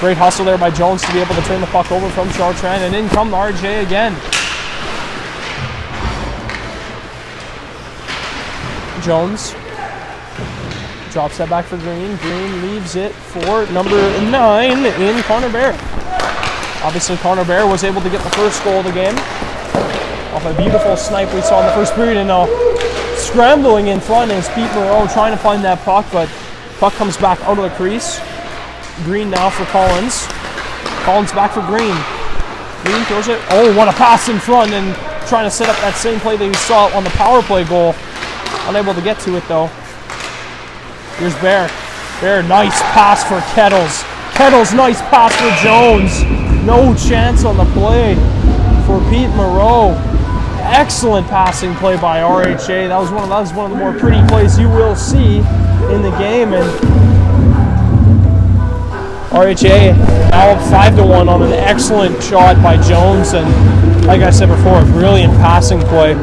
Great hustle there by Jones to be able to turn the puck over from Chartrand, and in come the RHA again. Jones drops that back for Green. Green leaves it for number 9 in Connor Bear. Obviously, Connor Bear was able to get the first goal of the game off a beautiful snipe we saw in the first period, and now scrambling in front is Pete Moreau trying to find that puck, but puck comes back out of the crease. Green now for Collins. Collins back for Green. Green throws it. Oh, what a pass in front, and trying to set up that same play that we saw on the power play goal. Unable to get to it though. Here's Bear. Bear, nice pass for Kettles. Kettles, nice pass for Jones. No chance on the play for Pete Moreau. Excellent passing play by RHA. That was one of the more pretty plays you will see in the game, and RHA now up 5-1 on an excellent shot by Jones, and like I said before, a brilliant passing play.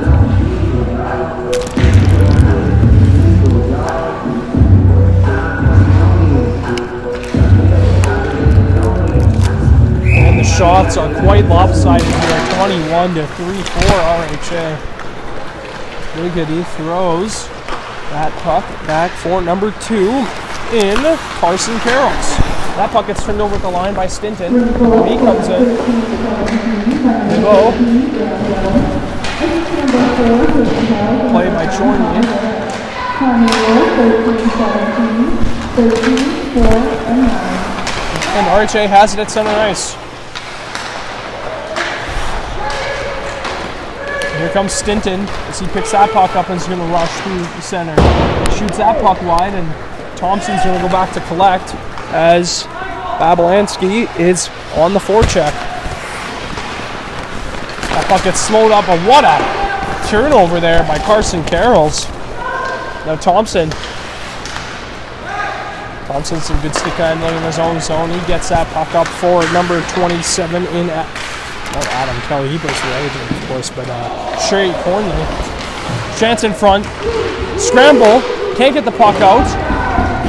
The shots are quite lopsided here, 21-3 for RHA. Brigady throws that puck back for number 2 in Carson Carrolls. That puck gets turned over at the line by Stinton. He comes in. Go. Play by Chorney. And RHA has it at center ice. Here comes Stinton as he picks that puck up and is going to rush through the center. Shoots that puck wide, and Thompson's going to go back to collect as Babelanski is on the forecheck. That puck gets slowed up, but what a turnover there by Carson Carrolls. Now Thompson's some good stick handling in his own zone. He gets that puck up for number 27 in not Adam Kelly, he breaks the agent, of course, but Sherry Cornley. Chance in front. Scramble. Can't get the puck out.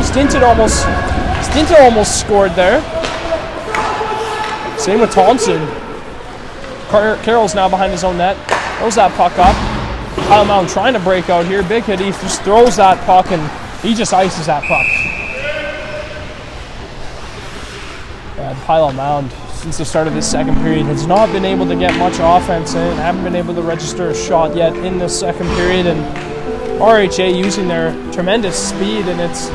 Stinton almost scored there. Same with Thompson. Carroll's now behind his own net. Throws that puck up. Piot Mound trying to break out here. Big hit. He just throws that puck, and he just ices that puck. And Piot Mound, since the start of this second period, has not been able to get much offense in. Haven't been able to register a shot yet in this second period, and RHA using their tremendous speed, and it's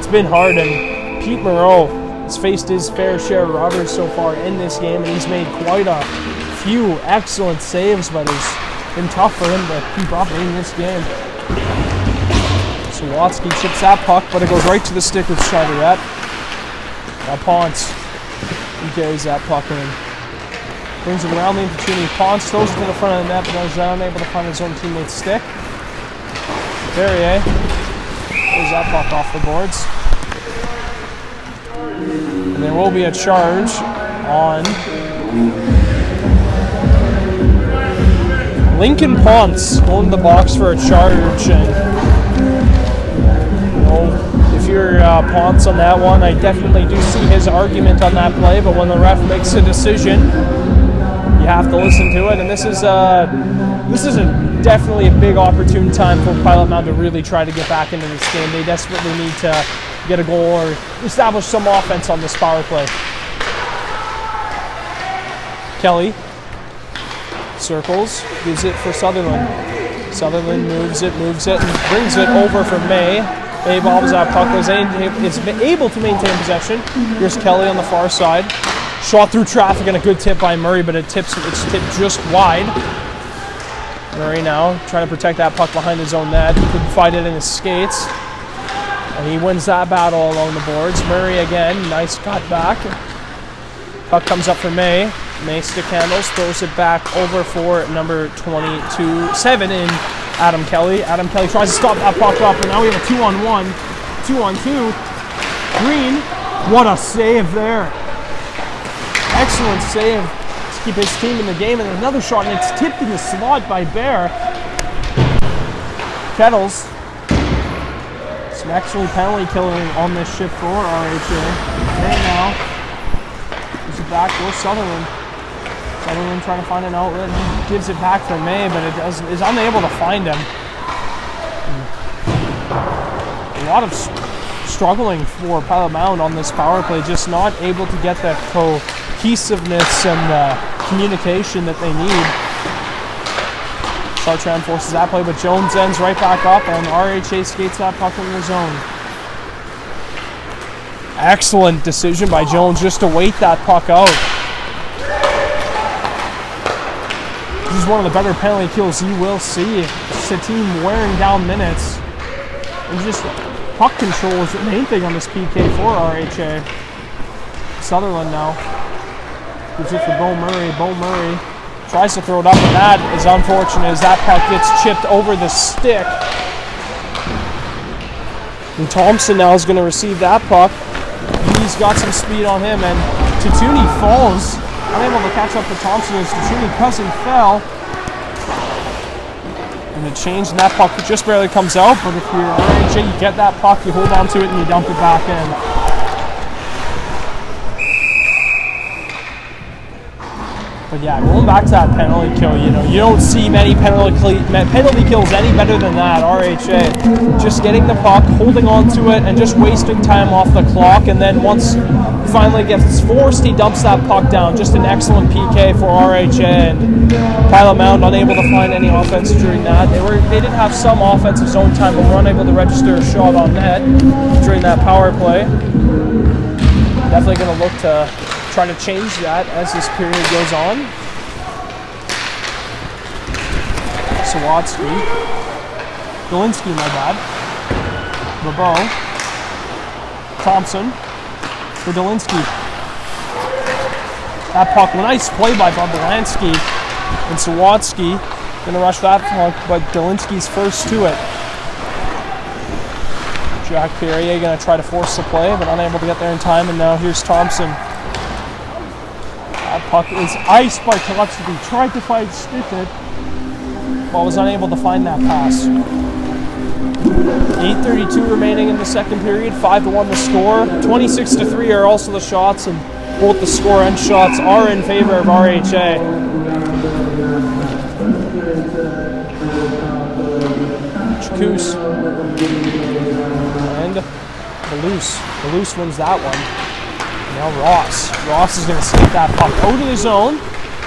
been hard. And Pete Moreau has faced his fair share of robbers so far in this game, and he's made quite a few excellent saves, but it's been tough for him to keep up in this game. Sawatsky chips that puck, but it goes right to the stick with Chartrand. Now Ponce. He carries that puck in. Brings it around the intermission. Ponce throws it to the front of the net, but is unable to find his own teammate's stick. Verrier throws that puck off the boards. And there will be a charge on Lincoln Ponce going to the box for a charge. And if you're Ponce on that one, I definitely do see his argument on that play, but when the ref makes a decision, you have to listen to it. And this is a definitely a big opportune time for Pilot Mound to really try to get back into this game. They desperately need to get a goal or establish some offense on this power play. Kelly circles, gives it for Sutherland. Sutherland moves it, and brings it over for May. May bobbles that puck, is able to maintain possession. Here's Kelly on the far side. Shot through traffic and a good tip by Murray, but it's tipped just wide. Murray now trying to protect that puck behind his own net. He couldn't fight it in his skates. And he wins that battle along the boards. Murray again, nice cut back. Puck comes up for May. May stick handles, throws it back over for number 7 in Adam Kelly. Adam Kelly tries to stop that puck up, and now we have a 2-on-1. 2-on-2. Green, what a save there. Excellent save to keep his team in the game, and another shot, and it's tipped in the slot by Bear. Kettles. Some actually penalty killing on this ship for RHA. May now. Gives it back, goes Sutherland. Sutherland trying to find an outlet. He gives it back for May, but is unable to find him. A lot of struggling for Pilot Mound on this power play, just not able to get the cohesiveness and communication that they need. Chartrand forces that play, but Jones ends right back up, and RHA skates that puck in the zone. Excellent decision by Jones just to wait that puck out. This is one of the better penalty kills you will see. It's a team wearing down minutes. And just puck control is the main thing on this PK for RHA. Sutherland now. Gives it for Bo Murray. Bo Murray tries to throw it up, and that is unfortunate as that puck gets chipped over the stick. And Thompson now is going to receive that puck. He's got some speed on him, and Tatuni falls. Unable to catch up to Thompson as Tatuni cousin fell. And the change in that puck just barely comes out, but if you're RHA, you get that puck, you hold on to it, and you dump it back in. But yeah, going back to that penalty kill, you don't see many penalty kills any better than that. RHA just getting the puck, holding on to it, and just wasting time off the clock. And then once he finally gets forced, he dumps that puck down. Just an excellent PK for RHA. And Pilot Mound unable to find any offense during that. They did have some offensive zone time, but were unable to register a shot on net during that power play. Definitely going to look to try to change that as this period goes on. Sawatsky. Dolinski, my bad. Lebeau. Thompson for Dolinski. That puck, nice play by Bobolansky. And Sawatsky gonna rush that puck, but Dolinski's first to it. Jack Perrier gonna try to force the play, but unable to get there in time, and now here's Thompson. That puck is iced by Kalupski. Tried to stick it, but was unable to find that pass. 8:32 remaining in the second period. 5-1 the score. 26-3 are also the shots, and both the score and shots are in favor of RHA. Chakous and Belus wins that one. Now Ross is going to skip that puck out of the zone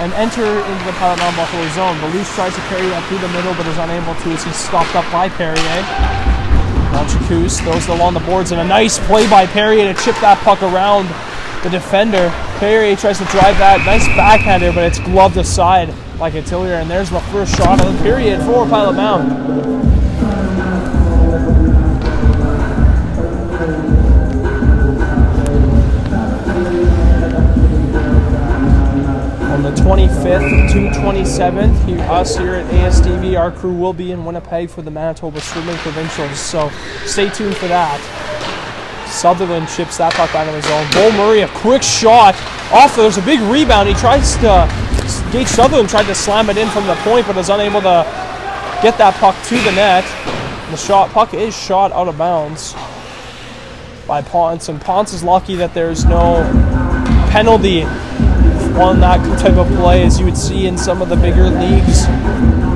and enter into the Pilot Mound Buffalo zone. Belus tries to carry that through the middle, but is unable to as he's stopped up by Perrier. Now Chakous throws it along the boards, and a nice play by Perrier to chip that puck around the defender. Perrier tries to drive that. Nice backhander, but it's gloved aside by Cotillier, and there's the first shot of the period for Pilot Mound. On the 25th to 27th, us here at ASTV, our crew will be in Winnipeg for the Manitoba Swimming Provincials, so stay tuned for that. Sutherland chips that puck back in the zone. Bo Murray, a quick shot off. There's a big rebound. Gage Sutherland tried to slam it in from the point, but is unable to get that puck to the net. The puck is shot out of bounds by Ponce, and Ponce is lucky that there's no penalty on that type of play as you would see in some of the bigger leagues.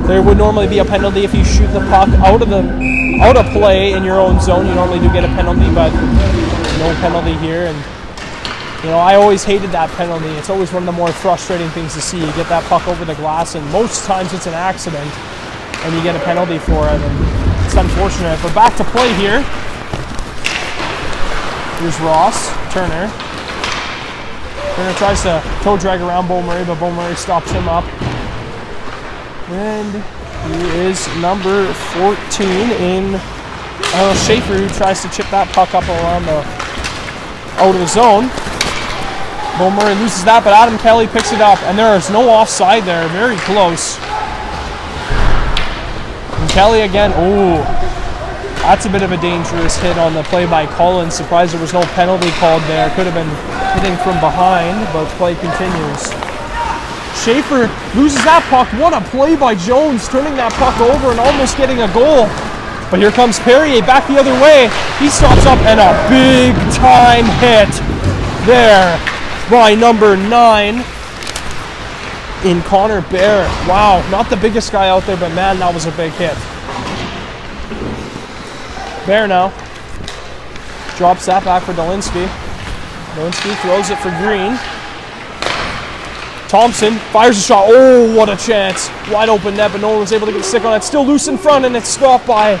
There would normally be a penalty if you shoot the puck out of play in your own zone. You normally do get a penalty, but no penalty here. And you know, I always hated that penalty. It's always one of the more frustrating things to see. You get that puck over the glass, and most times it's an accident, and you get a penalty for it, and it's unfortunate. But back to play here. Here's Ross, Turner. Turner tries to toe drag around Bo Murray, but Bo Murray stops him up. And here is number 14 in Schaefer, who tries to chip that puck up around out of the zone. Bo Murray loses that, but Adam Kelly picks it up, and there is no offside there. Very close. And Kelly again. Oh, that's a bit of a dangerous hit on the play by Collins. Surprised there was no penalty called there. Could have been hitting from behind, but play continues. Schaefer loses that puck. What a play by Jones, turning that puck over and almost getting a goal. But here comes Perrier back the other way. He stops up, and a big time hit there by number 9 in Connor Bear. Wow, not the biggest guy out there, but man, that was a big hit. Bear now drops that back for Dolinsky. Dolinsky throws it for Green. Thompson fires a shot. Oh, what a chance. Wide open net, but no one was able to get a stick on it. Still loose in front, and it's stopped by...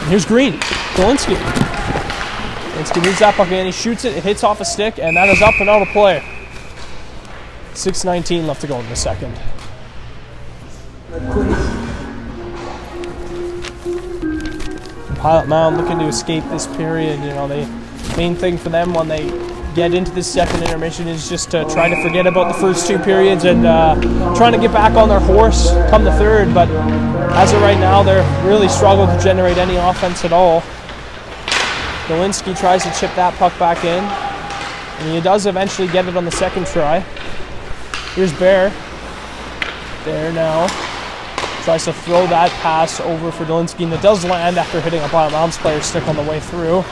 And here's Green. Dolinsky. Dolinsky moves that puck in. He shoots it. It hits off a stick, and that is up and out of play. 6:19 left to go in the second. Piot Mound looking to escape this period. You know, the main thing for them when they get into this second intermission is just to try to forget about the first two periods and trying to get back on their horse come the third. But as of right now, they're really struggling to generate any offense at all. Dolinsky tries to chip that puck back in, and he does eventually get it on the second try. Here's Bear. Bear now tries to throw that pass over for Dolinsky, and it does land after hitting a Piot Mound's player stick on the way through.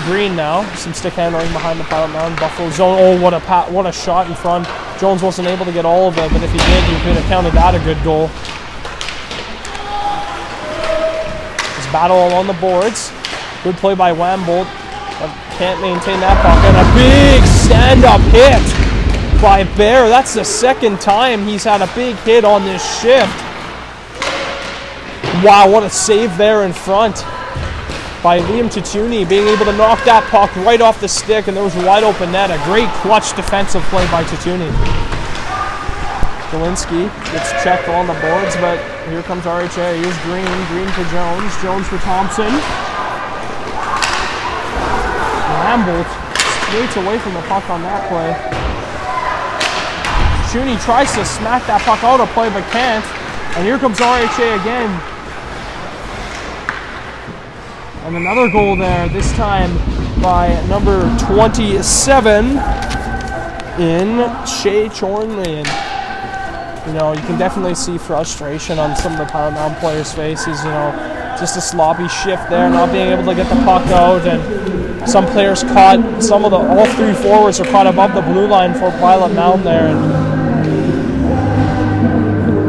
Green now, some stick handling behind the Piot Mound Buffalo zone. Oh, what a shot in front. Jones wasn't able to get all of it, but if he did, you could have counted that a good goal. This battle along the boards. Good play by Wambold, but can't maintain that puck. And a big stand-up hit by Bear. That's the second time he's had a big hit on this shift. Wow, what a save there in front by Liam Tatuni, being able to knock that puck right off the stick, and there was a wide open net. A great clutch defensive play by Tatuni. Dolinsky gets checked on the boards, but here comes RHA. Here's Green. Green for Jones. Jones for Thompson. Lambolt skates away from the puck on that play. Tatuni tries to smack that puck out of play, but can't. And here comes RHA again. And another goal there, this time by number 27 in Shea Chornley. You know, you can definitely see frustration on some of the Piot Mound players' faces. You know, just a sloppy shift there, not being able to get the puck out, and some players caught. All three forwards are caught above the blue line for Piot Mound there. And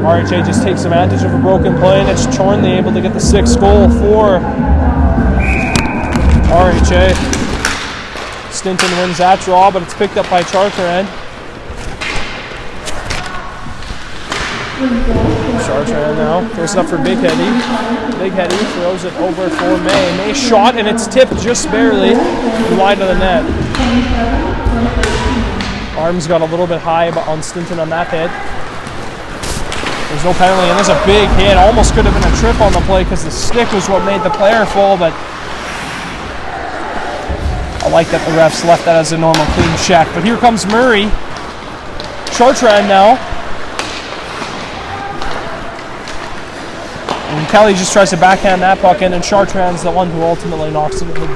RHA just takes advantage of a broken play, and it's Chornley able to get the 6th goal for RHA. Stinton wins that draw, but it's picked up by Chartrand. Chartrand now throws it up for Big Heady. Big Heady throws it over for May. May shot, and it's tipped just barely wide of the net. Arms got a little bit high on Stinton on that hit. There's no penalty, and there's a big hit. Almost could have been a trip on the play because the stick was what made the player fall, but I like that the refs left that as a normal clean check. But here comes Murray. Chartrand now. And Kelly just tries to backhand that puck in, and Chartrand's the one who ultimately knocks it in.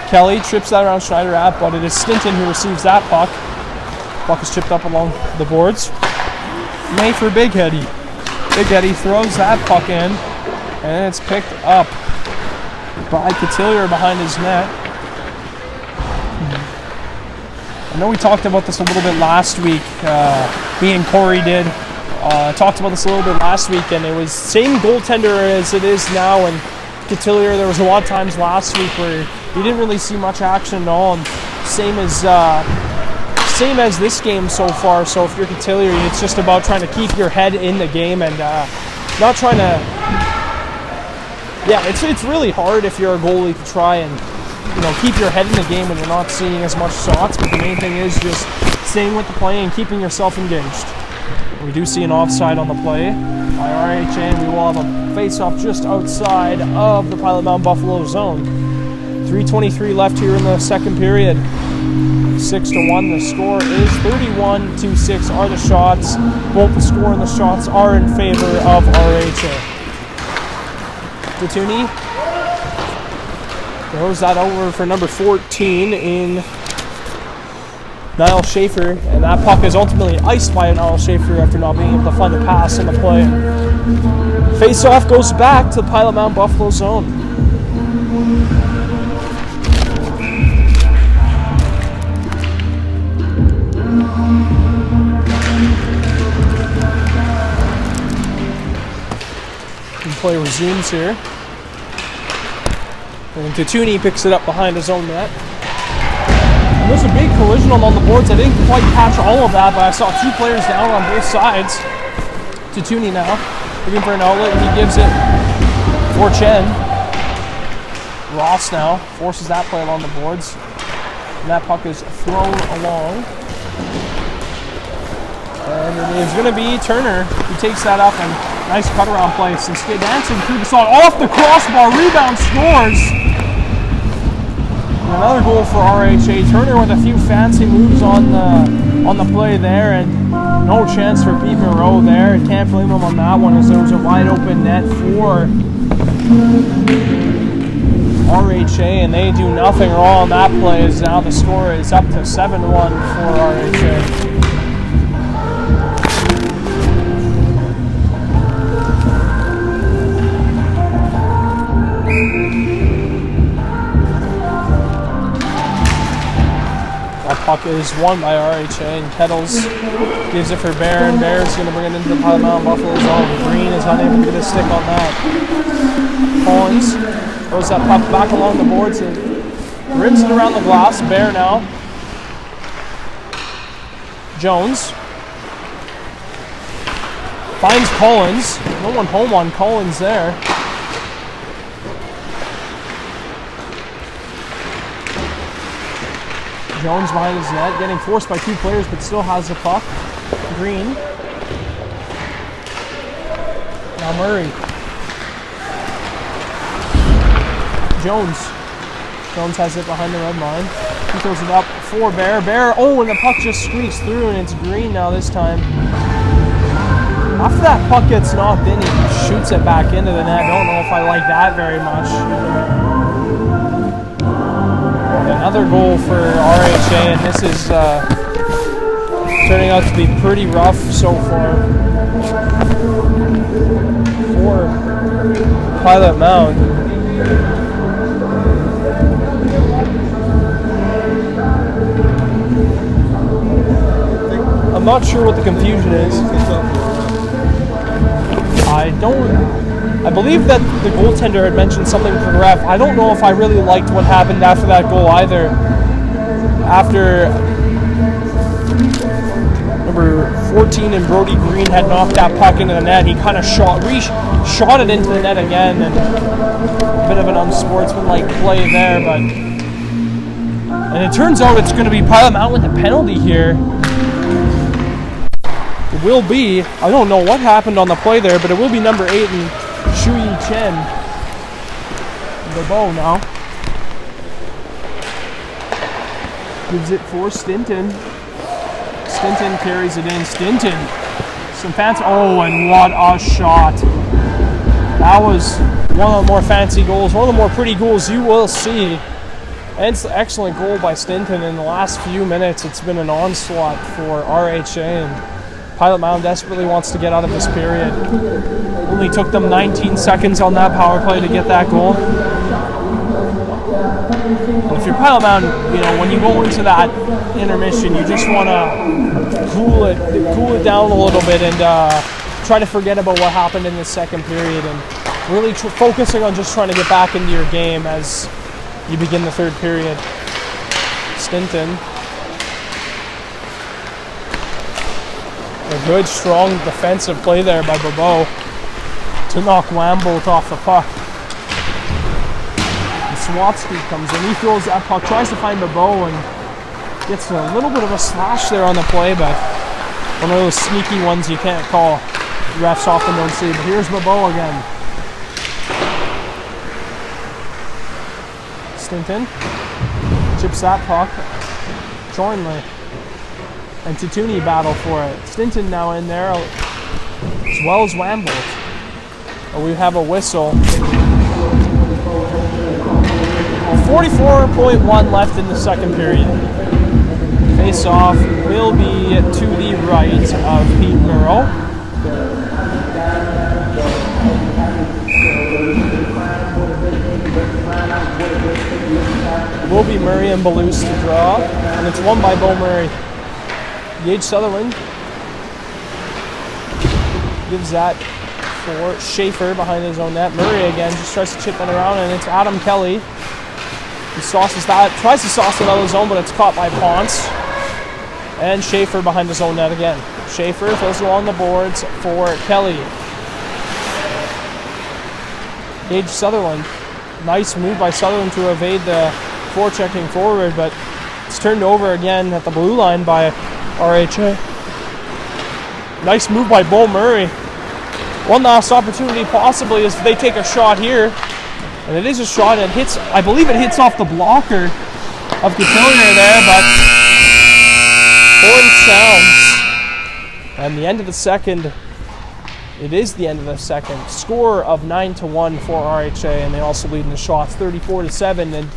Kelly trips that around Schneider at, but it is Stinton who receives that puck. Puck is chipped up along the boards. May for Big Heady. Big Heady throws that puck in, and it's picked up by Cotillier behind his net. I know we talked about this a little bit last week. Me and Corey did. Talked about this a little bit last week, and it was same goaltender as it is now. And Cotillier, there was a lot of times last week where you didn't really see much action at all. And same as this game so far. So if you're Cotillier, it's just about trying to keep your head in the game and not trying to. Yeah, it's really hard if you're a goalie to try and keep your head in the game when you're not seeing as much shots. But the main thing is just staying with the play and keeping yourself engaged. We do see an offside on the play by RHA, and we will have a face-off just outside of the Pilot Mound Buffalo zone. 3:23 left here in the second period. 6-1. The score is 31-6 are the shots. Both the score and the shots are in favor of RHA. Tatuni throws that over for number 14 in Niall Schaefer, and that puck is ultimately iced by Niall Schaefer after not being able to find a pass on the play. Face-off goes back to the Pilot Mound Buffalo zone. The play resumes here. And Tatuni picks it up behind his own net. And there's a big collision on the boards. I didn't quite catch all of that, but I saw two players down on both sides. Tatuni now, looking for an outlet, and he gives it for Chen. Ross now forces that play along the boards. And that puck is thrown along. And it is going to be Turner who takes that up, and nice cut around play. And skid dancing through the slot off the crossbar, rebound, scores. And another goal for RHA. Turner with a few fancy moves on the play there, and no chance for Pete Moreau there. Can't blame him on that one, as there was a wide open net for RHA, and they do nothing wrong on that play, as now the score is up to 7-1 for RHA. That puck is won by RHA, and Kettles gives it for Bear, and Bear's going to bring it into the Pilot Mound Buffalo zone. Green is unable to get a stick on that. Collins throws that puck back along the boards and rims it around the glass. Bear now. Jones finds Collins. No one home on Collins there. Jones behind his net, getting forced by two players, but still has the puck. Green. Now Murray. Jones has it behind the red line. He throws it up for Bear. And the puck just squeaks through, and it's Green now this time. After that puck gets knocked in, he shoots it back into the net. I don't know if I like that very much. Another goal for RHA, and this is turning out to be pretty rough so far for Pilot Mound. I'm not sure what the confusion is. I believe that the goaltender had mentioned something to the ref. I don't know if I really liked what happened after that goal either. After number 14 and Brody Green had knocked that puck into the net, he kind of shot it into the net again, and a bit of an unsportsmanlike play there. And it turns out it's going to be Pilot Mound with a penalty here. It will be, I don't know what happened on the play there, but it will be number 8 and Shuyi Chen. The bow now. Gives it for Stinton. Stinton carries it in. Stinton. Some fancy, and what a shot. That was one of the more fancy goals, one of the more pretty goals you will see. And it's an excellent goal by Stinton. In the last few minutes, it's been an onslaught for RHA, and Pilot Mound desperately wants to get out of this period. Only took them 19 seconds on that power play to get that goal. And if you're Pilot Mound, when you go into that intermission, you just want to cool it down a little bit and try to forget about what happened in the second period and really focusing on just trying to get back into your game as you begin the third period. Stinton. A good, strong defensive play there by Bobo to knock Wambolt off the puck. And Swatsky comes in. He throws that puck, tries to find Bobo, and gets a little bit of a slash there on the play, but one of those sneaky ones you can't call. Refs often don't see. But here's Bobo again. Stinton chips that puck. Joinley and Tatuni battle for it. Stinton now in there, as well as Wambolt. We have a whistle. 44.1 left in the second period. Face-off will be to the right of Pete Murrow. Will be Murray and Balouse to draw, and it's won by Bo Murray. Gage Sutherland gives that for Schaefer behind his own net. Murray again just tries to chip it around, and it's Adam Kelly. He sauces that, tries to sauce it out of his own, but it's caught by Ponce. And Schaefer behind his own net again. Schaefer throws along the boards for Kelly. Gage Sutherland. Nice move by Sutherland to evade the forechecking forward, but it's turned over again at the blue line by RHA. Nice move by Bo Murray. One last opportunity possibly is if they take a shot here. And it is a shot, and hits, I believe it hits off the blocker of Cotillier there, but horn sounds. And the end of the second, it is the end of the second. Score of 9-1 for RHA, and they also lead in the shots 34-7. And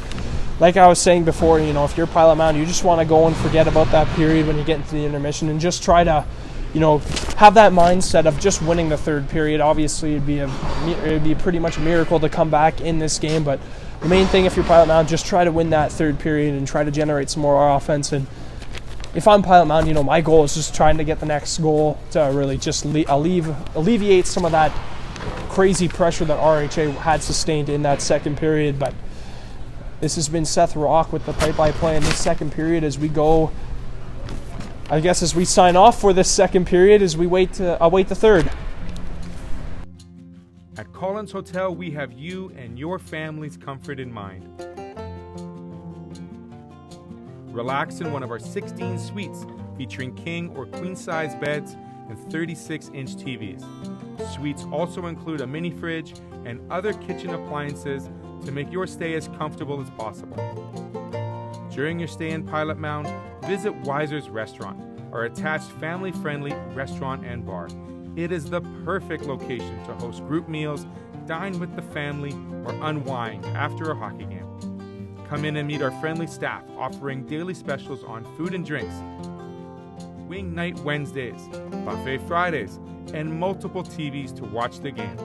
like I was saying before, if you're Pilot Mound, you just want to go and forget about that period when you get into the intermission and just try to, have that mindset of just winning the third period. Obviously, it'd be pretty much a miracle to come back in this game, but the main thing, if you're Pilot Mound, just try to win that third period and try to generate some more offense. And if I'm Pilot Mound, my goal is just trying to get the next goal to really just alleviate some of that crazy pressure that RHA had sustained in that second period. But this has been Seth Rock with the play-by-play in this second period as we go, as we sign off for this second period as we await the third. At Collins Hotel, we have you and your family's comfort in mind. Relax in one of our 16 suites featuring king or queen size beds and 36-inch TVs. Suites also include a mini fridge and other kitchen appliances to make your stay as comfortable as possible. During your stay in Pilot Mound, visit Weiser's Restaurant, our attached family-friendly restaurant and bar. It is the perfect location to host group meals, dine with the family, or unwind after a hockey game. Come in and meet our friendly staff offering daily specials on food and drinks, Wing Night Wednesdays, Buffet Fridays, and multiple TVs to watch the game.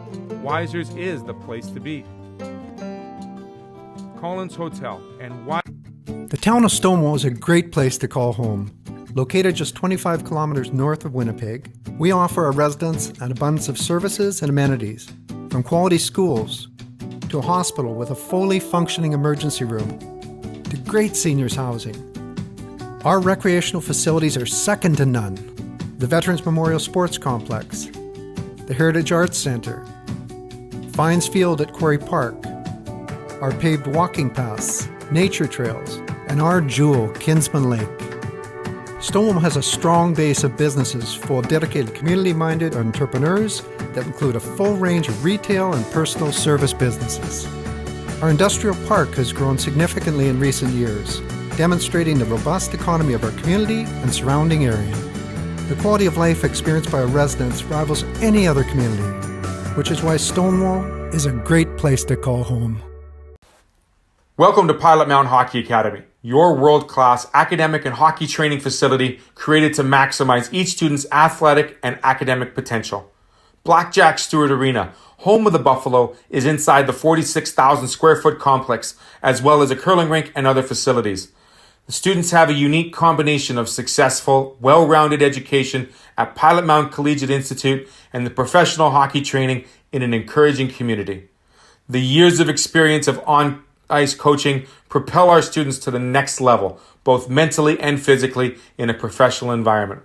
Weiser's is the place to be. Collins Hotel and The town of Stonewall is a great place to call home. Located just 25 kilometers north of Winnipeg, we offer our residents an abundance of services and amenities, from quality schools to a hospital with a fully functioning emergency room to great seniors housing. Our recreational facilities are second to none. The Veterans Memorial Sports Complex, the Heritage Arts Centre, Fines Field at Quarry Park, our paved walking paths, nature trails, and our jewel, Kinsman Lake. Stonewall has a strong base of businesses full of dedicated community-minded entrepreneurs that include a full range of retail and personal service businesses. Our industrial park has grown significantly in recent years, demonstrating the robust economy of our community and surrounding area. The quality of life experienced by our residents rivals any other community, which is why Stonewall is a great place to call home. Welcome to Pilot Mound Hockey Academy, your world-class academic and hockey training facility created to maximize each student's athletic and academic potential. Blackjack Stewart Arena, home of the Buffalo, is inside the 46,000 square foot complex, as well as a curling rink and other facilities. The students have a unique combination of successful, well-rounded education at Pilot Mound Collegiate Institute and the professional hockey training in an encouraging community. The years of experience of on-ice coaching propel our students to the next level, both mentally and physically, in a professional environment.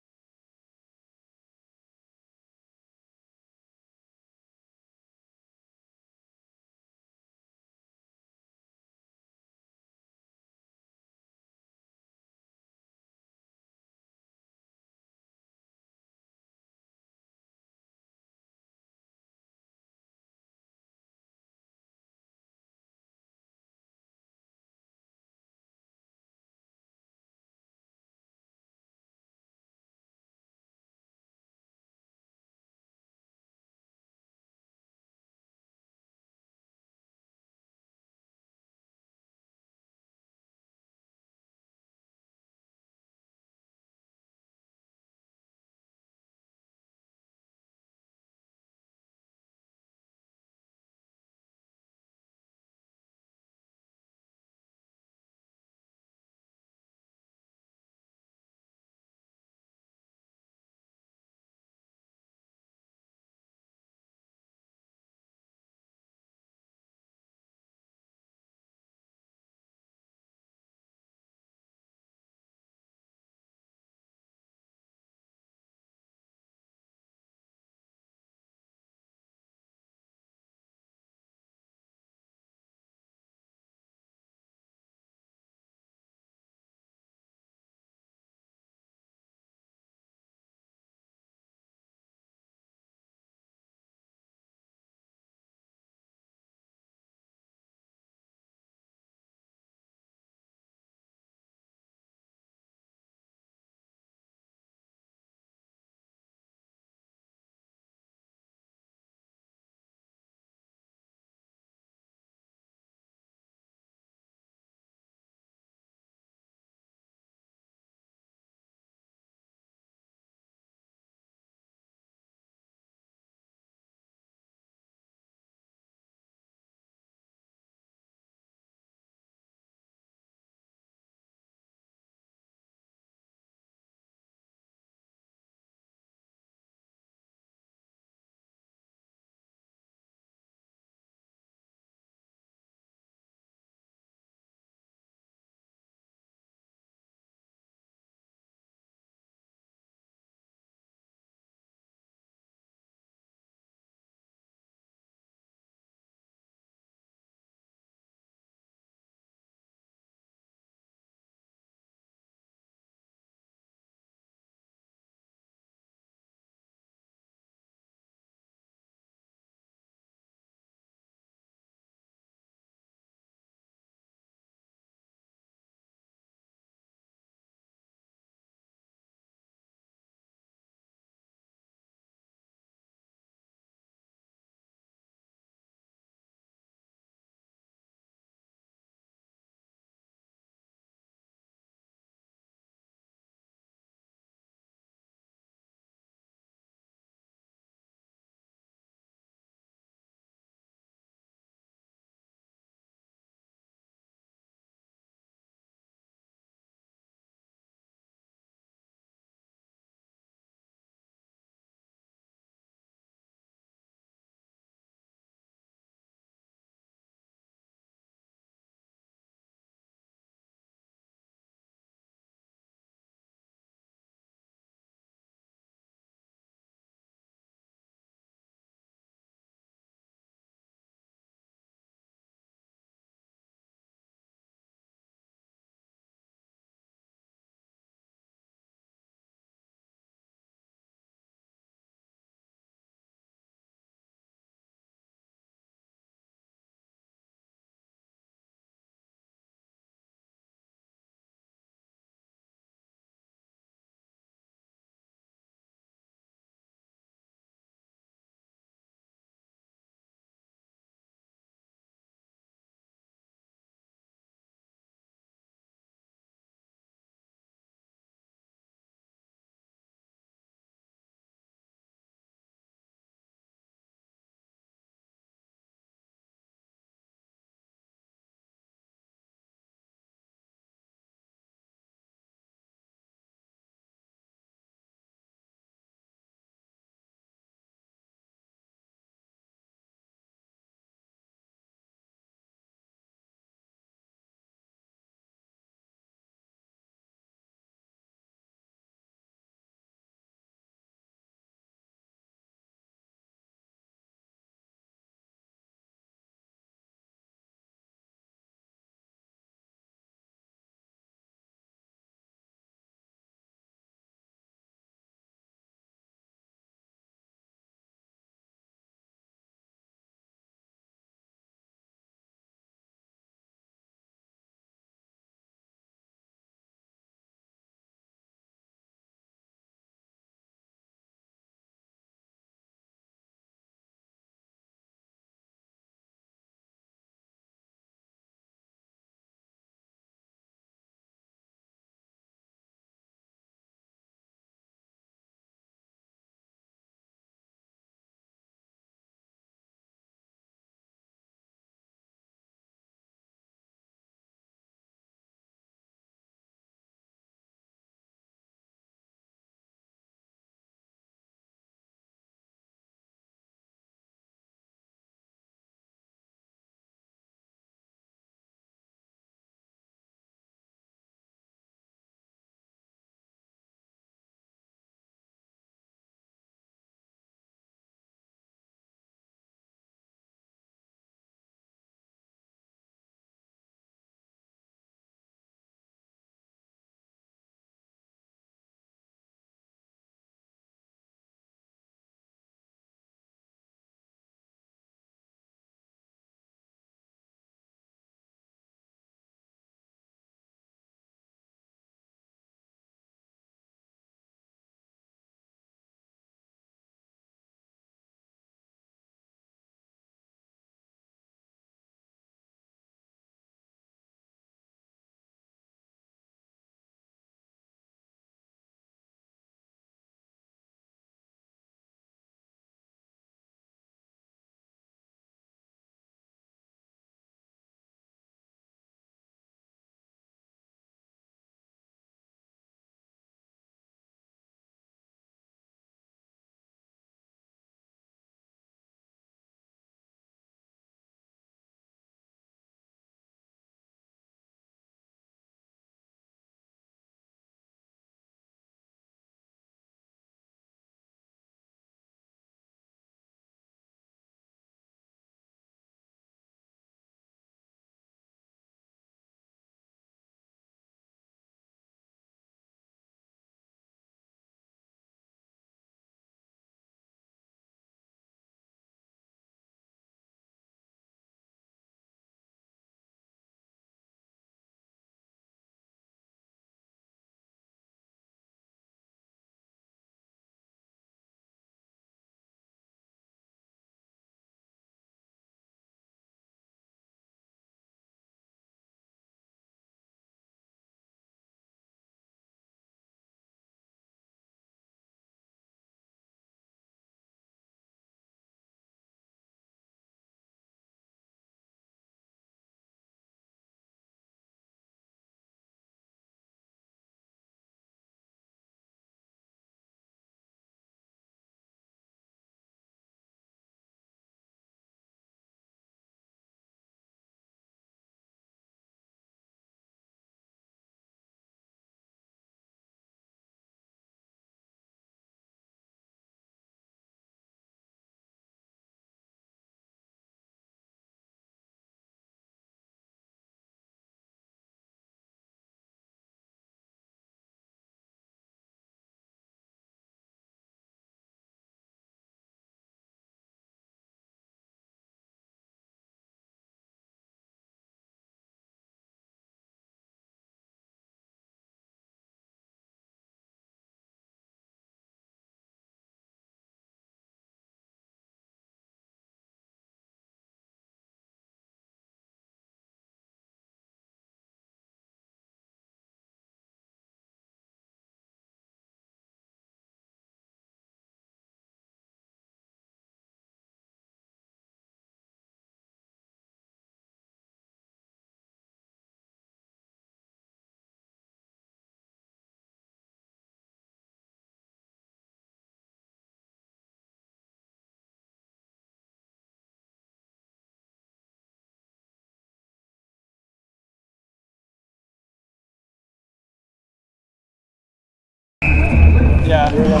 Welcome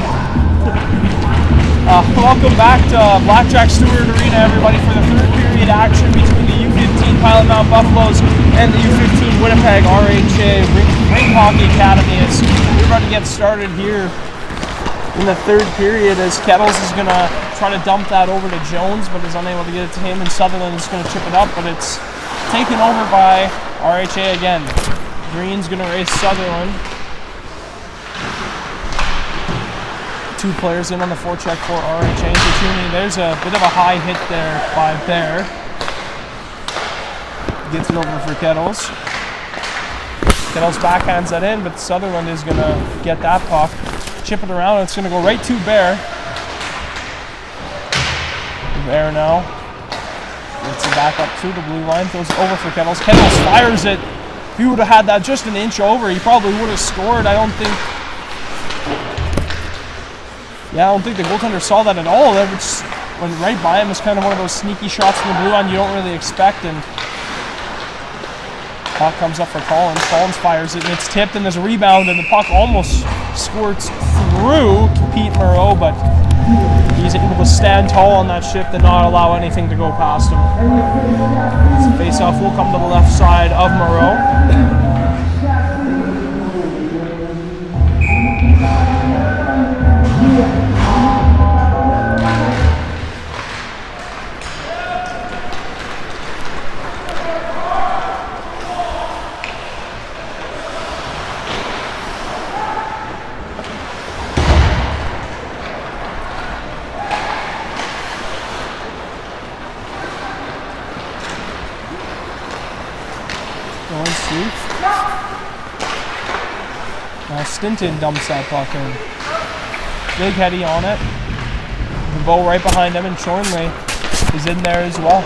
back to Blackjack Stewart Arena, everybody, for the third period action between the U15 Pilot Mound Buffaloes and the U15 Winnipeg RHA Rink Hockey Academy. As we're about to get started here in the third period, as Kettles is going to try to dump that over to Jones, but is unable to get it to him, and Sutherland is going to chip it up, but it's taken over by RHA again. Green's going to race Sutherland. Two players in on the forecheck for RHA. There's a bit of a high hit there by Bear. Gets it over for Kettles. Kettles backhands that in, but Sutherland is going to get that puck. Chip it around, it's going to go right to Bear. Bear now gets it back up to the blue line, throws it over for Kettles. Kettles fires it. If he would have had that just an inch over, he probably would have scored. I don't think the goaltender saw that at all. That just went right by him. It's kind of one of those sneaky shots from the blue line you don't really expect. And puck comes up for Collins. Collins fires it, and it's tipped, and there's a rebound, and the puck almost squirts through Piot Mound, but he's able to stand tall on that shift and not allow anything to go past him. So face-off will come to the left side of Moreau. Now Stinton dumps that puck in. Big heady on it. The bow right behind him, and Chornley is in there as well.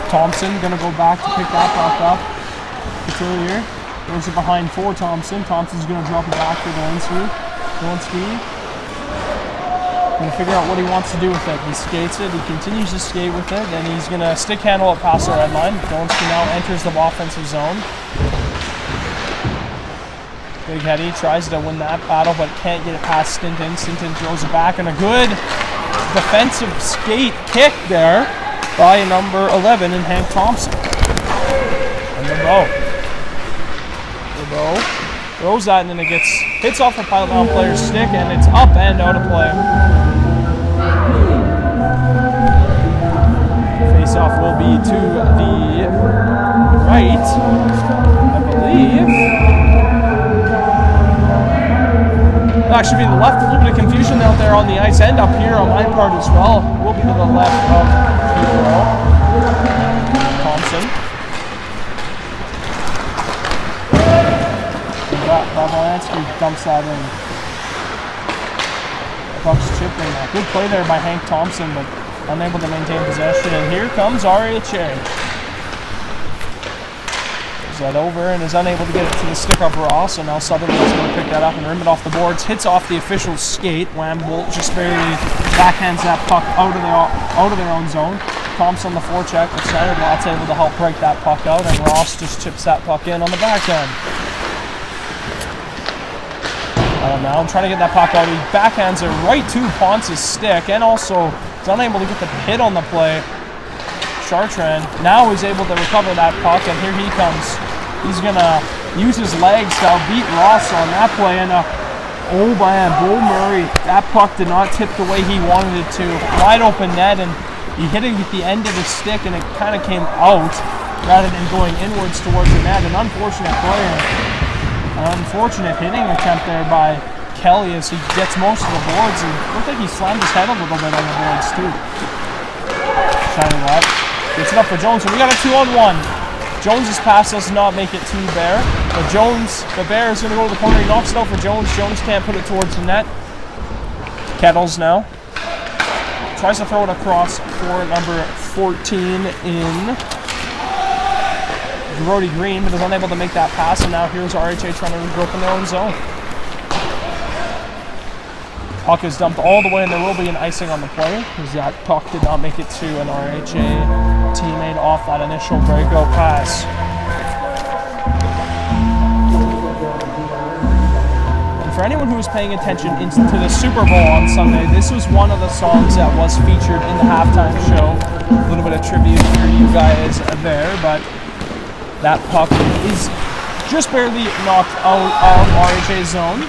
Thompson gonna go back to pick that puck up. Couturier throws it behind for Thompson. Thompson's gonna drop it back for Dolanski. Gonna figure out what he wants to do with it. He skates it, he continues to skate with it, and he's gonna stick handle it past the red line. Dolanski now enters the offensive zone. Big heady tries to win that battle, but can't get it past Stinton. Stinton throws it back, and a good defensive skate kick there by number 11 in Hank Thompson. And the bow throws that, and then it hits off the Pilot Mound player's stick, and it's up and out of play. Face-off will be to the right, I believe. Actually, be the left. A little bit of confusion out there on the ice, and up here on my part as well. Will be to the left of Thompson. Bavalansky dumps that in. The puck's chipped in. Good play there by Hank Thompson, but unable to maintain possession. And here comes RHA. That over and is unable to get it to the stick of Ross, so now Sutherland's going to pick that up and rim it off the boards. Hits off the official's skate. Wambolt just barely backhands that puck out of their own zone. Thompson the forecheck, but Schneiderglatt's able to help break that puck out, and Ross just chips that puck in on the backhand. Now I'm trying to get that puck out. He backhands it right to Ponce's stick, and also is unable to get the hit on the play. Chartrand now is able to recover that puck, and here he comes. He's gonna use his legs to beat Ross on that play, and oh man, Bo Murray, that puck did not tip the way he wanted it to. Wide open net, and he hit it with the end of his stick, and it kind of came out rather than going inwards towards the net. An unfortunate play, an unfortunate hitting attempt there by Kelly as he gets most of the boards, and it looked like he slammed his head a little bit on the boards too. Shining up. Gets it up for Jones, and we got a 2-on-1. Jones's pass does not make it to Bear, but the Bear is going to go to the corner. He knocks it out for Jones. Jones can't put it towards the net. Kettles now tries to throw it across for number 14 in Brody Green, but is unable to make that pass, and now here's RHA trying to regroup in their own zone. Puck is dumped all the way, and there will be an icing on the play, because that puck did not make it to an RHA teammate off that initial breakout pass. for anyone who was paying attention to the Super Bowl on Sunday, this was one of the songs that was featured in the halftime show. A little bit of tribute for you guys there, but that puck is just barely knocked out of RHA's zone.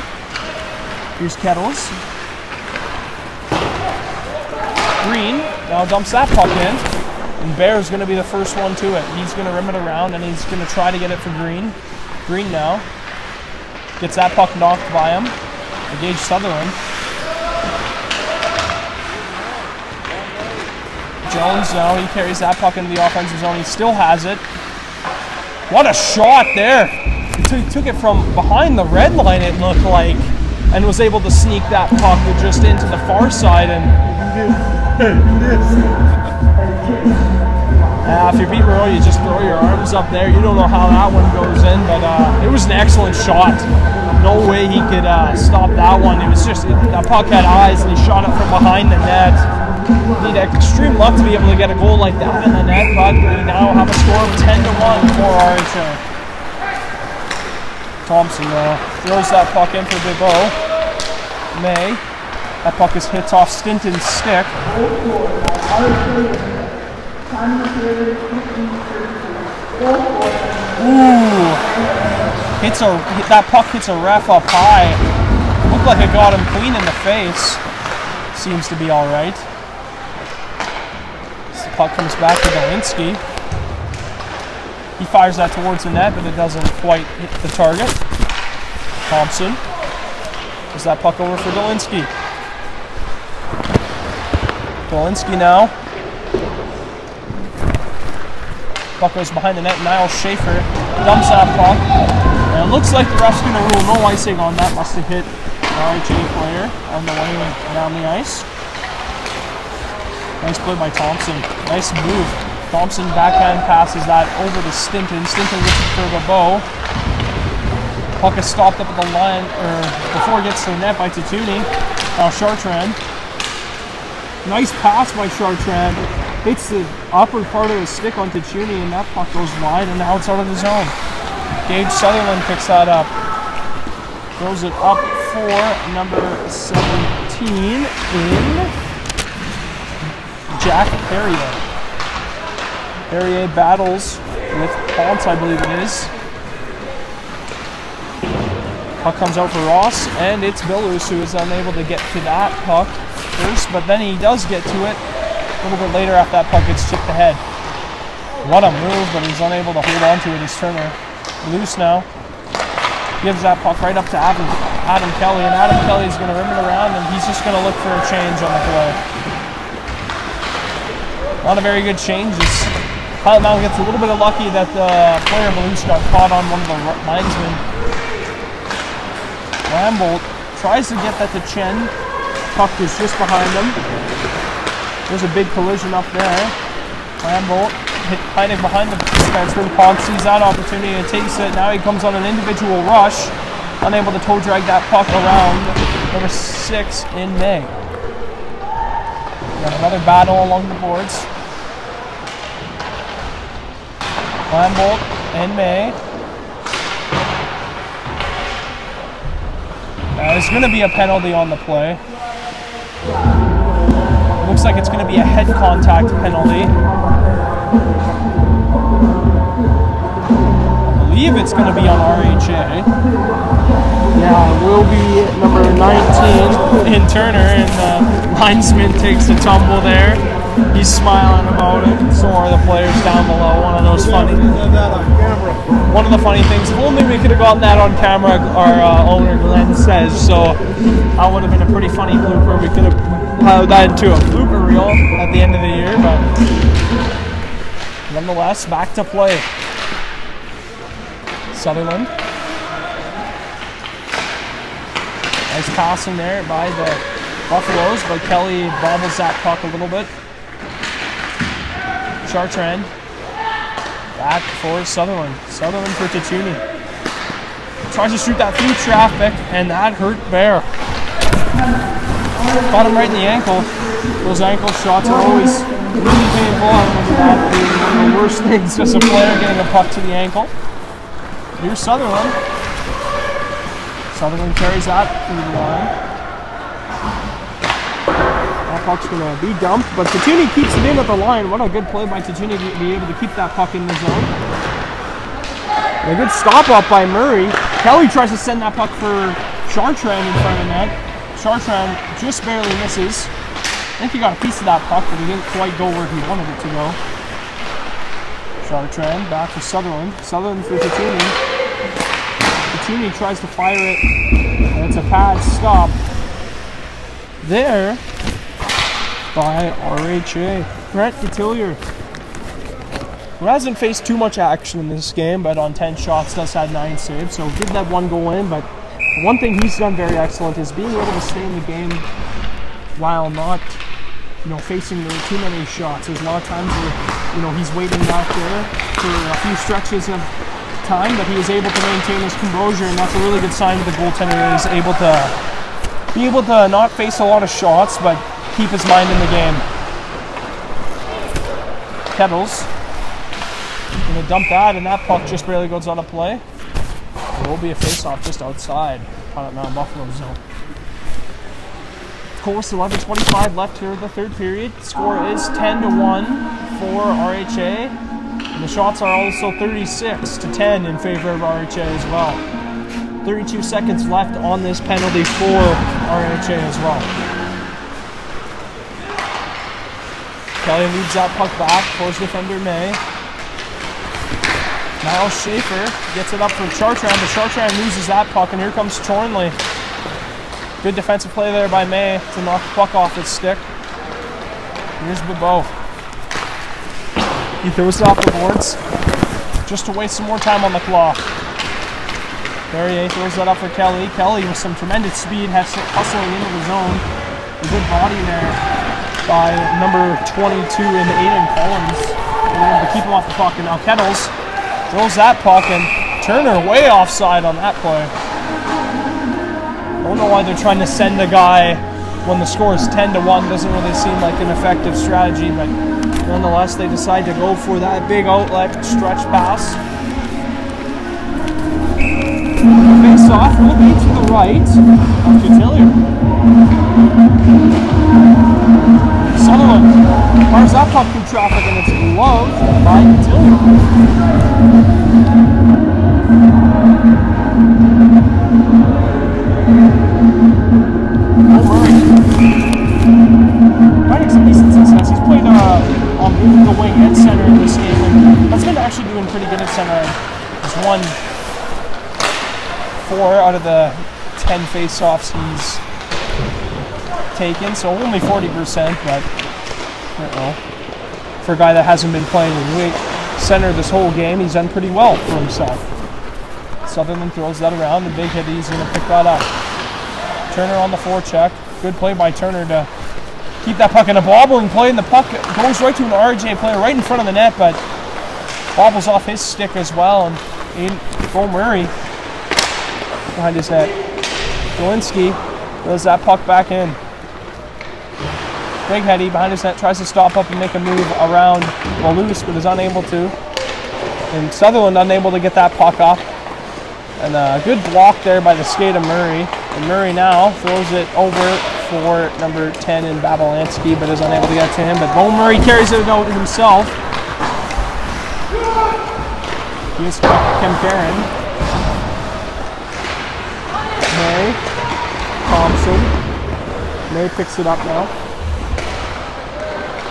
Here's Kettles. Green now dumps that puck in, and Bear's going to be the first one to it. He's going to rim it around, and he's going to try to get it for Green. Green now gets that puck knocked by him. Engage Sutherland. Jones now, he carries that puck into the offensive zone. He still has it. What a shot there! He took it from behind the red line, it looked like, and was able to sneak that puck just into the far side. And if you're beating Roy, you just throw your arms up there. You don't know how that one goes in, but it was an excellent shot. No way he could stop that one. It was just, that puck had eyes, and he shot it from behind the net. Need extreme luck to be able to get a goal like that in the net, but we now have a score of 10-1 for RHA. Thompson throws that puck in for Bibeau. May. That puck is hit off Stinton's stick. Ooh. That puck hits a ref up high. Looked like it got him clean in the face. Seems to be alright. The puck comes back to Dolinski. He fires that towards the net, but it doesn't quite hit the target. Thompson. Is that puck over for Dolinski? Dolinski now. Puck goes behind the net. Niall Schaefer dumps that puck. And it looks like the ref's going to rule no icing on that. Must have hit an RHA player on the way down the ice. Nice play by Thompson. Nice move. Thompson backhand passes that over to Stinton. Stinton gets it for Bibeau. Puck is stopped up at the line, or before it gets to the net by Tatuni. Now Chartrand. Nice pass by Chartrand. Hits the upper part of the stick on Tatuni, and that puck goes wide, and now it's out of the zone. Gage Sutherland picks that up. Throws it up for number 17 in Jack Perrier. Perrier battles with Ponce, I believe it is. Puck comes out for Ross, and it's Billers who is unable to get to that puck first, but then he does get to it a little bit later after that puck gets chipped ahead. What a move, but he's unable to hold on to it. His Turner loose now. Gives that puck right up to Adam Kelly, and Adam Kelly's going to rim it around, and he's just going to look for a change on the play. A lot of very good changes. Piot Mound gets a little bit of lucky that the player Maloosh got caught on one of the linesmen. Lambolt tries to get that to Chen. Puck is just behind him. There's a big collision up there. Lambolt hiding behind the defenseman. Ponce sees that opportunity and takes it. Now he comes on an individual rush. Unable to toe drag that puck around. Number 6 in May. We got another battle along the boards. Lambolt and May. There's going to be a penalty on the play. Looks like it's going to be a head contact penalty. I believe it's going to be on RHA. Yeah, it will be number 19 in Turner, and the linesman takes a tumble there. He's smiling about it, and so are the players down below. One of the funny things, if only we could have gotten that on camera, our owner Glenn says, so that would have been a pretty funny blooper. We could have piled that into a blooper reel at the end of the year, but nonetheless, back to play. Sutherland. Nice passing there by the Buffaloes, but Kelly bobbles that puck a little bit. Chartrand. Back for Sutherland. Sutherland for Tatuni. Tries to shoot that through traffic, and that hurt Bear. Caught him right in the ankle. Those ankle shots are always really painful. I remember that being one of the worst things as a player, getting a puck to the ankle. Here's Sutherland. Sutherland carries that through the line. That puck's going to be dumped, but Tatuni keeps it in at the line. What a good play by Tatuni to be able to keep that puck in the zone. And a good stop up by Murray. Kelly tries to send that puck for Chartrand in front of the net. Chartrand just barely misses. I think he got a piece of that puck, but he didn't quite go where he wanted it to go. Chartrand back to Sutherland. Sutherland for Tatuni. Tatuni tries to fire it, and it's a pad stop there by RHA. Brett Detillier, who hasn't faced too much action in this game, but on 10 shots does have 9 saves, so did let one go in. But one thing he's done very excellent is being able to stay in the game while not, facing too many shots. There's a lot of times where, he's waiting back there for a few stretches of time, but he is able to maintain his composure, and that's a really good sign of the goaltender. Is able to not face a lot of shots, but keep his mind in the game. Kettles gonna dump that, and that puck just barely goes out of play. There will be a face-off just outside Piot Mound Buffalo zone. Of course, 11:25 left here in the third period. The score is 10-1 for RHA. And the shots are also 36-10 in favor of RHA as well. 32 seconds left on this penalty for RHA as well. Kelly leads that puck back towards defender May. Niall Schaefer gets it up for Chartrand, but Chartrand loses that puck, and here comes Chornley. Good defensive play there by May to knock the puck off its stick. Here's Bebeau. He throws it off the boards just to waste some more time on the clock. Perrier throws that up for Kelly. Kelly with some tremendous speed, hustling into the zone. A good body there by number 22 in Aiden Collins. Able to keep him off the puck. And now Kettles throws that puck, and Turner way offside on that play. I don't know why they're trying to send the guy when the score is 10-1. Doesn't really seem like an effective strategy, but nonetheless, they decide to go for that big outlet stretch pass. Face off will be to the right of Detillier. Sutherland fires that puck through traffic, and it's gloved by Detillier. Finding some decent success. He's played on the wing and center in this game, and that's been actually doing pretty good at center. He's won 4 out of the 10 face-offs he's taken, so only 40%, but for a guy that hasn't been playing wing center this whole game, he's done pretty well for himself. Sutherland throws that around, and Big Hitty's going to pick that up. Turner on the forecheck. Good play by Turner to keep that puck in a bobbling play, and the puck goes right to an RJ player right in front of the net, but bobbles off his stick as well, and Bo Murray behind his net. Galinsky throws that puck back in. Big Hetty behind his net tries to stop up and make a move around Malus, but is unable to. And Sutherland unable to get that puck up. And a good block there by the skate of Murray. And Murray now throws it over for number 10 in Babalansky, but is unable to get to him. But Bo Murray carries it out himself. Here's Kemkaren. May. Thompson. May picks it up now.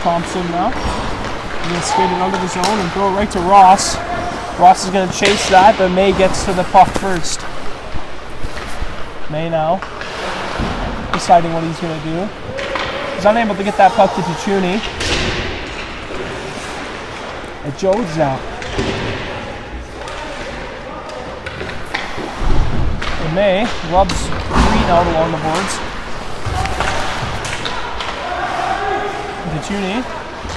Thompson now. He's going to skate it under the zone and throw it right to Ross. Ross is going to chase that, but May gets to the puck first. May now deciding what he's going to do. He's unable to get that puck to Tichuni. And Jones now. And May rubs Green out along the boards. Tichuni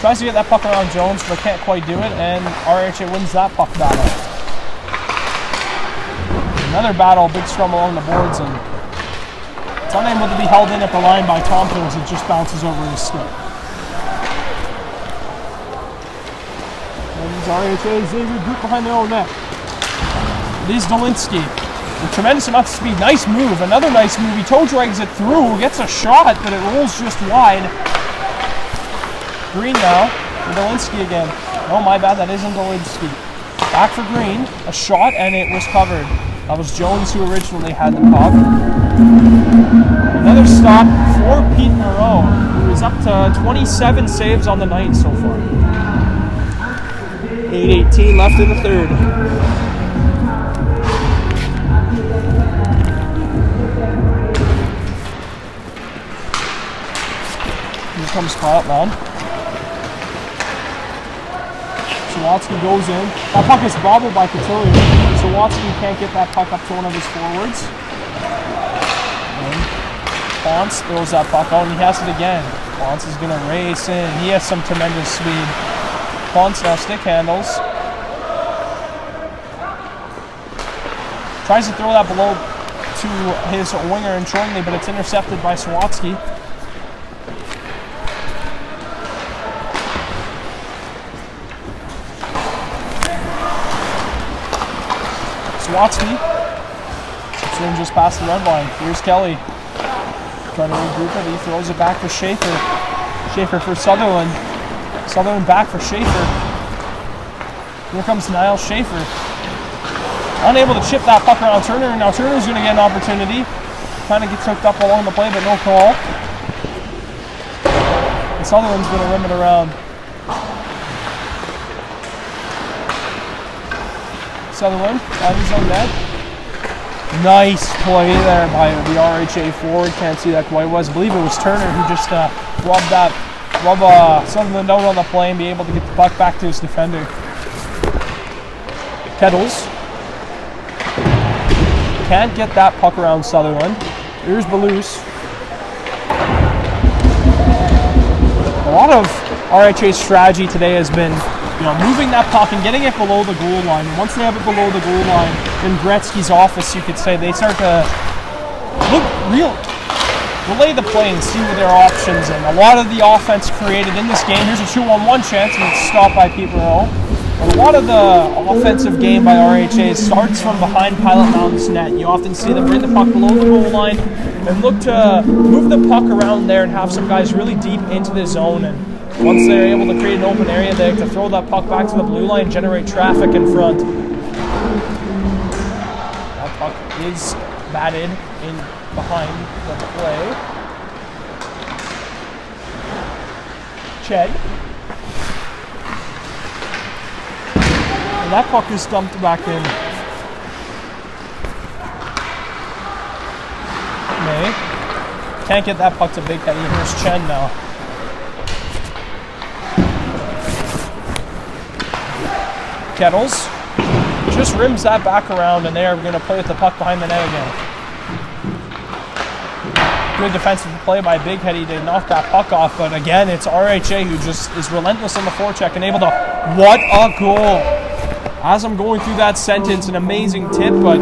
tries to get that puck around Jones, but can't quite do it, and RHA wins that puck battle. Another battle, big scrum along the boards, and it's unable to be held in at the line by Thompson as it just bounces over his stick. And RHA's a group behind their own net. It is Dolinsky. with tremendous amounts of speed. Nice move, another nice move. He toe drags it through, gets a shot, but it rolls just wide. Green now, for Dolinsky again. Oh, my bad, that isn't Dolinsky. Back for Green, a shot, and it was covered. That was Jones who originally had the puck. Another stop for Pete Moreau, who is up to 27 saves on the night so far. 8:18 left in the third. Here comes Piot Mound. Sawatsky goes in. That puck is bobbled by Cotillion. Sawatsky can't get that puck up to one of his forwards. And Ponce throws that puck out and he has it again. Ponce is going to race in. He has some tremendous speed. Ponce now stick handles. Tries to throw that below to his winger in Chornley, but it's intercepted by Sawatsky. Sawatsky slips in just past the red line. Here's Kelly trying to regroup it. He throws it back for Schaefer. Schaefer for Sutherland. Sutherland back for Schaefer. Here comes Niall Schaefer. Unable to chip that puck around Turner. Now Turner's going to get an opportunity. Kind of gets hooked up along the play, but no call. And Sutherland's going to rim it around. Sutherland on his own net. Nice play there by the RHA forward. Can't see that quite was. I believe it was Turner who just rubbed Sutherland out on the play and be able to get the puck back to his defender. Kettles can't get that puck around Sutherland. Here's Belouse. A lot of RHA's strategy today has been, moving that puck and getting it below the goal line. And once they have it below the goal line, in Gretzky's office, you could say, they start to relay the play and see what their options are. A lot of the offense created in this game. Here's a 2-on-1 chance, and it's stopped by Pete Moreau. But a lot of the offensive game by RHA starts from behind Piot Mound's net. You often see them bring the puck below the goal line and look to move the puck around there and have some guys really deep into the zone. And once they're able to create an open area, they have to throw that puck back to the blue line, generate traffic in front. That puck is batted in behind the play. Ched. And that puck is dumped back in. May. Can't get that puck to Big Heady. Here's Chen now. Kettles just rims that back around, and they are going to play with the puck behind the net again. Good defensive play by Big Heady to knock that puck off, but again, it's RHA who just is relentless on the forecheck and able to. What a goal! As I'm going through that sentence, an amazing tip, but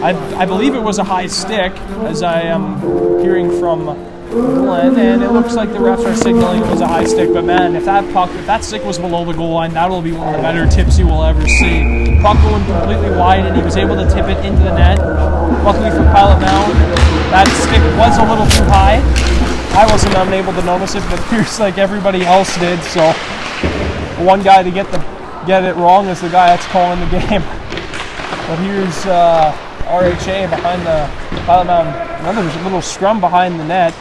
I believe it was a high stick, as I am hearing from Glenn, and it looks like the refs are signaling it was a high stick, but man, if that stick was below the goal line, that will be one of the better tips you will ever see. Puck going completely wide, and he was able to tip it into the net. Luckily for Piot Mound, that stick was a little too high. I wasn't unable to notice it, but it appears like everybody else did, so one guy to get it wrong is the guy that's calling the game. But here's RHA behind the Piot Mound. Another little scrum behind the net.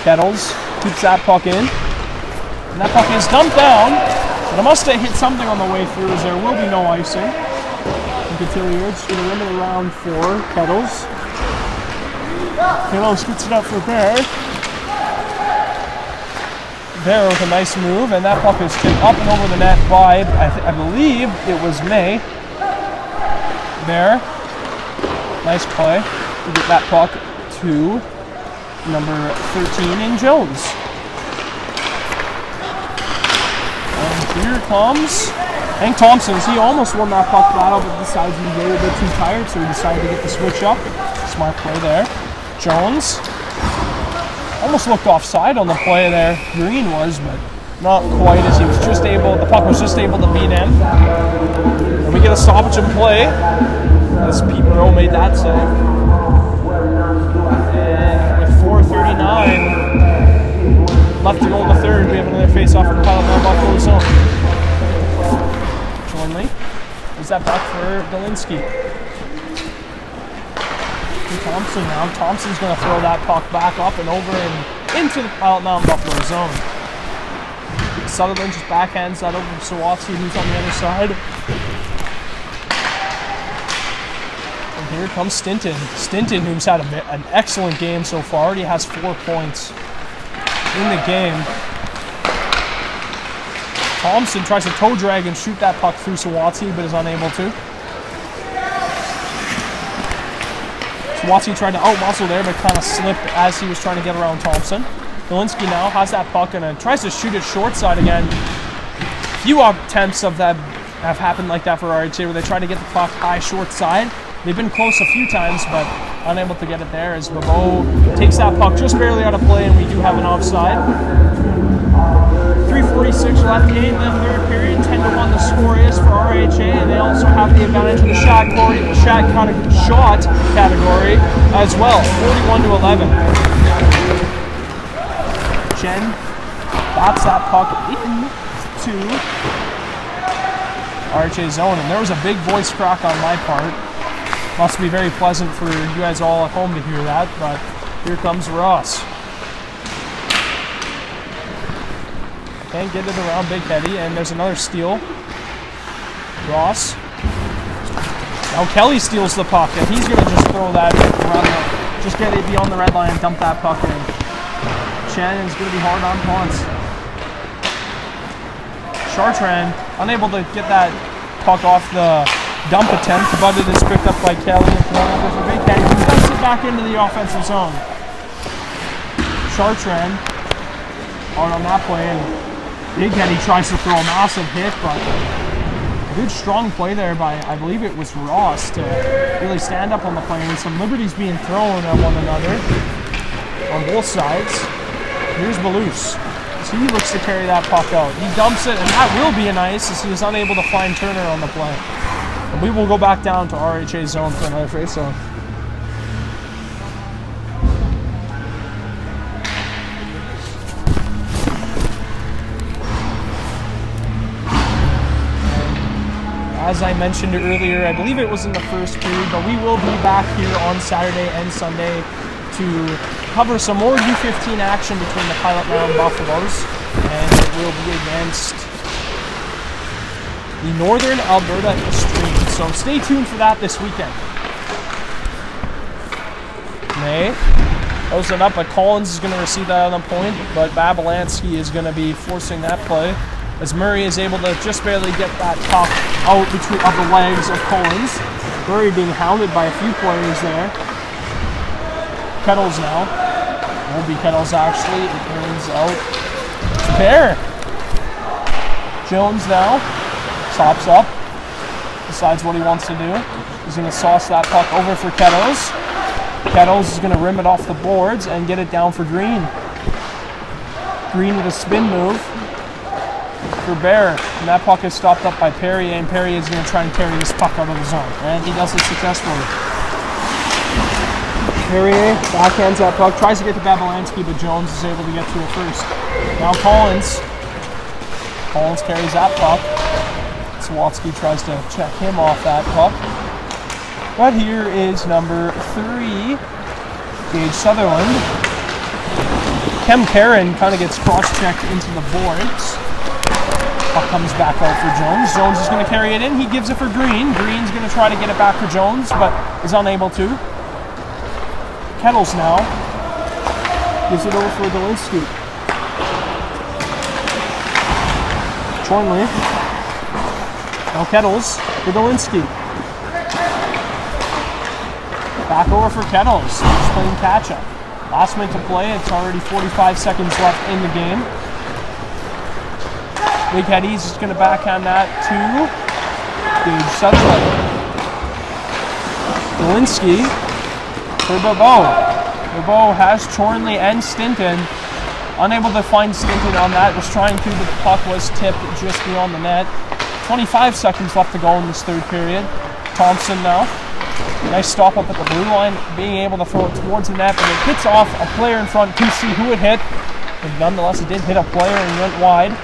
Kettles keeps that puck in. And that puck is dumped down. But it must have hit something on the way through, as there will be no icing. And Cotilliard's going to rim it around for Kettles. Kettles gets it up for Bear. Bear with a nice move, and that puck is tipped up and over the net by, I believe it was May. Bear. Nice play to get that puck to number 13 in Jones. And here comes Hank Thompson. He almost won that puck battle, but decided he was a little bit too tired, so he decided to get the switch up. Smart play there. Jones almost looked offside on the play there. Green was, but not quite, as he was just able, the puck was just able to beat him. And we get a stoppage in play. as Pete Moreau made that save. And with 4:39 left to go in the third, we have another face-off in the Pilot Mound Buffalo zone. Chornley. Is that back for Dolinsky? Thompson now. Thompson's going to throw that puck back up and over and into the Pilot Mound Buffalo zone. Sutherland just backhands that over to Sawatsky, who's on the other side. And here comes Stinton. Stinton, who's had an excellent game so far, already has 4 points in the game. Thompson tries to toe drag and shoot that puck through Sawatsky, but is unable to. Sawatsky tried to out-muscle there, but kind of slipped as he was trying to get around Thompson. Dolinsky now has that puck and tries to shoot it short side again. Few attempts of that have happened like that for RHA, where they try to get the puck high short side. They've been close a few times, but unable to get it there as Bobo takes that puck just barely out of play, and we do have an offside. 3:46 left in the third period. 10-1 the score is for RHA, and they also have the advantage in the shot category as well. 41-11. Chen bats that puck into RHA zone, and there was a big voice crack on my part. Must be very pleasant for you guys all at home to hear that, but here comes Ross. Can't get it around Big Teddy, and there's another steal. Ross. Now Kelly steals the puck, and he's going to just throw that around just get it beyond the red line and dump that puck in. Shannon's going to be hard on Ponce. Chartrand unable to get that puck off the dump attempt, but it is picked up by Kelly and thrown over for Big Teddy, who dumps it back into the offensive zone. Chartrand hard on that play, and Big Teddy tries to throw a massive hit, but a good strong play there by, I believe it was Ross, to really stand up on the play, and some liberties being thrown at one another on both sides. Here's Balous. So he looks to carry that puck out. He dumps it, and that will be an ice as he is unable to find Turner on the play. And we will go back down to RHA zone for another face-off. As I mentioned earlier, I believe it was in the first period, but we will be back here on Saturday and Sunday to cover some more U15 action between the Pilot Mound Buffaloes, and it will be against the Northern Alberta Extreme. So stay tuned for that this weekend. May throws it up, but Collins is going to receive that on the point, but Babalansky is going to be forcing that play, as Murray is able to just barely get that puck out between the legs of Collins. Murray being hounded by a few players there. Kettles now. Won't be Kettles actually. It turns out to Bear. Jones now. Stops up. Decides what he wants to do. He's going to sauce that puck over for Kettles. Kettles is going to rim it off the boards and get it down for Green. Green with a spin move for Bear, and that puck is stopped up by Perrier, and Perrier is going to try and carry this puck out of the zone, and he does it successfully. Perrier backhands that puck, tries to get to Babalansky, but Jones is able to get to it first. Now Collins carries that puck. Sawatsky tries to check him off that puck, but here is number 3, Gage Sutherland. Kem Karen kind of gets cross-checked into the boards. Puck comes back out for Jones. Jones is going to carry it in. He gives it for Green. Green's going to try to get it back for Jones, but is unable to. Kettles now gives it over for Dolinsky. Chornley. Now Kettles for Dolinsky. Back over for Kettles. Just playing catch-up. Last minute to play. It's already 45 seconds left in the game. Big Heady's just going to backhand that to Gage Sutherland. Dolinsky for Bobo. Bobo has Chornley and Stinton. Unable to find Stinton on that. Was trying to, but the puck was tipped just beyond the net. 25 seconds left to go in this third period. Thompson now. Nice stop up at the blue line, being able to throw it towards the net, and it hits off a player in front to see who it hit. But nonetheless, it did hit a player and went wide.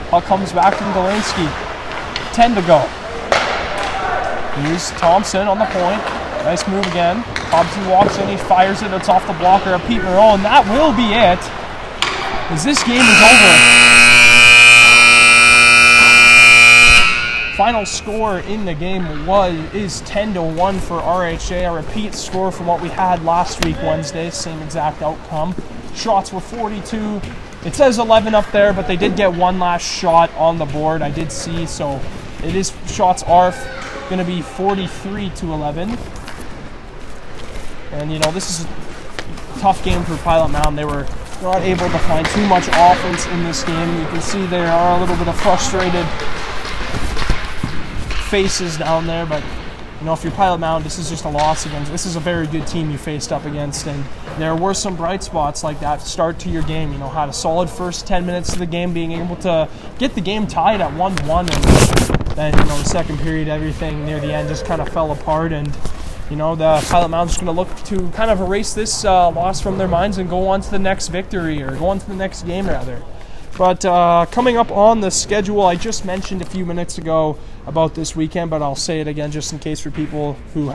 Puck comes back from Delansky. 10 to go. Here's Thompson on the point. Nice move again. Thompson walks in, he fires it. It's off the blocker of Piot Mound, and that will be it. As this game is over. Final score in the game is 10-1 for RHA. A repeat score from what we had last week Wednesday. Same exact outcome. Shots were 42. It says 11 up there, but they did get one last shot on the board, I did see. So it is, shots are going to be 43-11. And this is a tough game for Piot Mound. They were not able to find too much offense in this game. You can see there are a little bit of frustrated faces down there, but if you're Piot Mound, this is just a loss against. This is a very good team you faced up against, and there were some bright spots like that start to your game. Had a solid first 10 minutes of the game, being able to get the game tied at 1-1, and then the second period, everything near the end just kind of fell apart, and the Piot Mound's going to look to kind of erase this loss from their minds and go on to the next victory, or go on to the next game rather. But coming up on the schedule, I just mentioned a few minutes ago about this weekend, but I'll say it again just in case for people who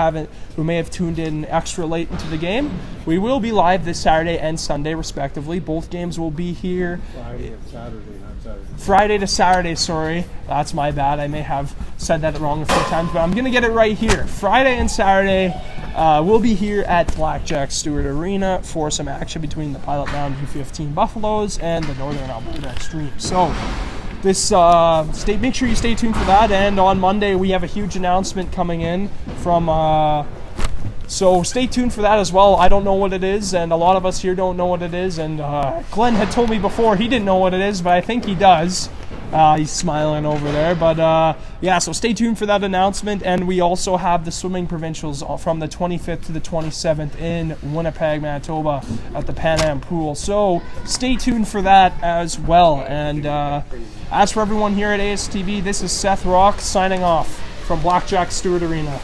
may have tuned in extra late into the game. We will be live this Saturday and Sunday, respectively. Both games will be here. Friday to Saturday, sorry. That's my bad. I may have said that wrong a few times, but I'm going to get it right here. Friday and Saturday, we'll be here at Blackjack Stewart Arena for some action between the Piot Mound U15 Buffaloes and the Northern Alberta Extreme. So this make sure you stay tuned for that. And on Monday, we have a huge announcement coming in from... So stay tuned for that as well. I don't know what it is, and a lot of us here don't know what it is. And Glenn had told me before he didn't know what it is, but I think he does. He's smiling over there. But yeah, so stay tuned for that announcement. And we also have the swimming provincials from the 25th to the 27th in Winnipeg, Manitoba at the Pan Am Pool. So stay tuned for that as well. And as for everyone here at ASTV, this is Seth Rock signing off from Blackjack Stewart Arena.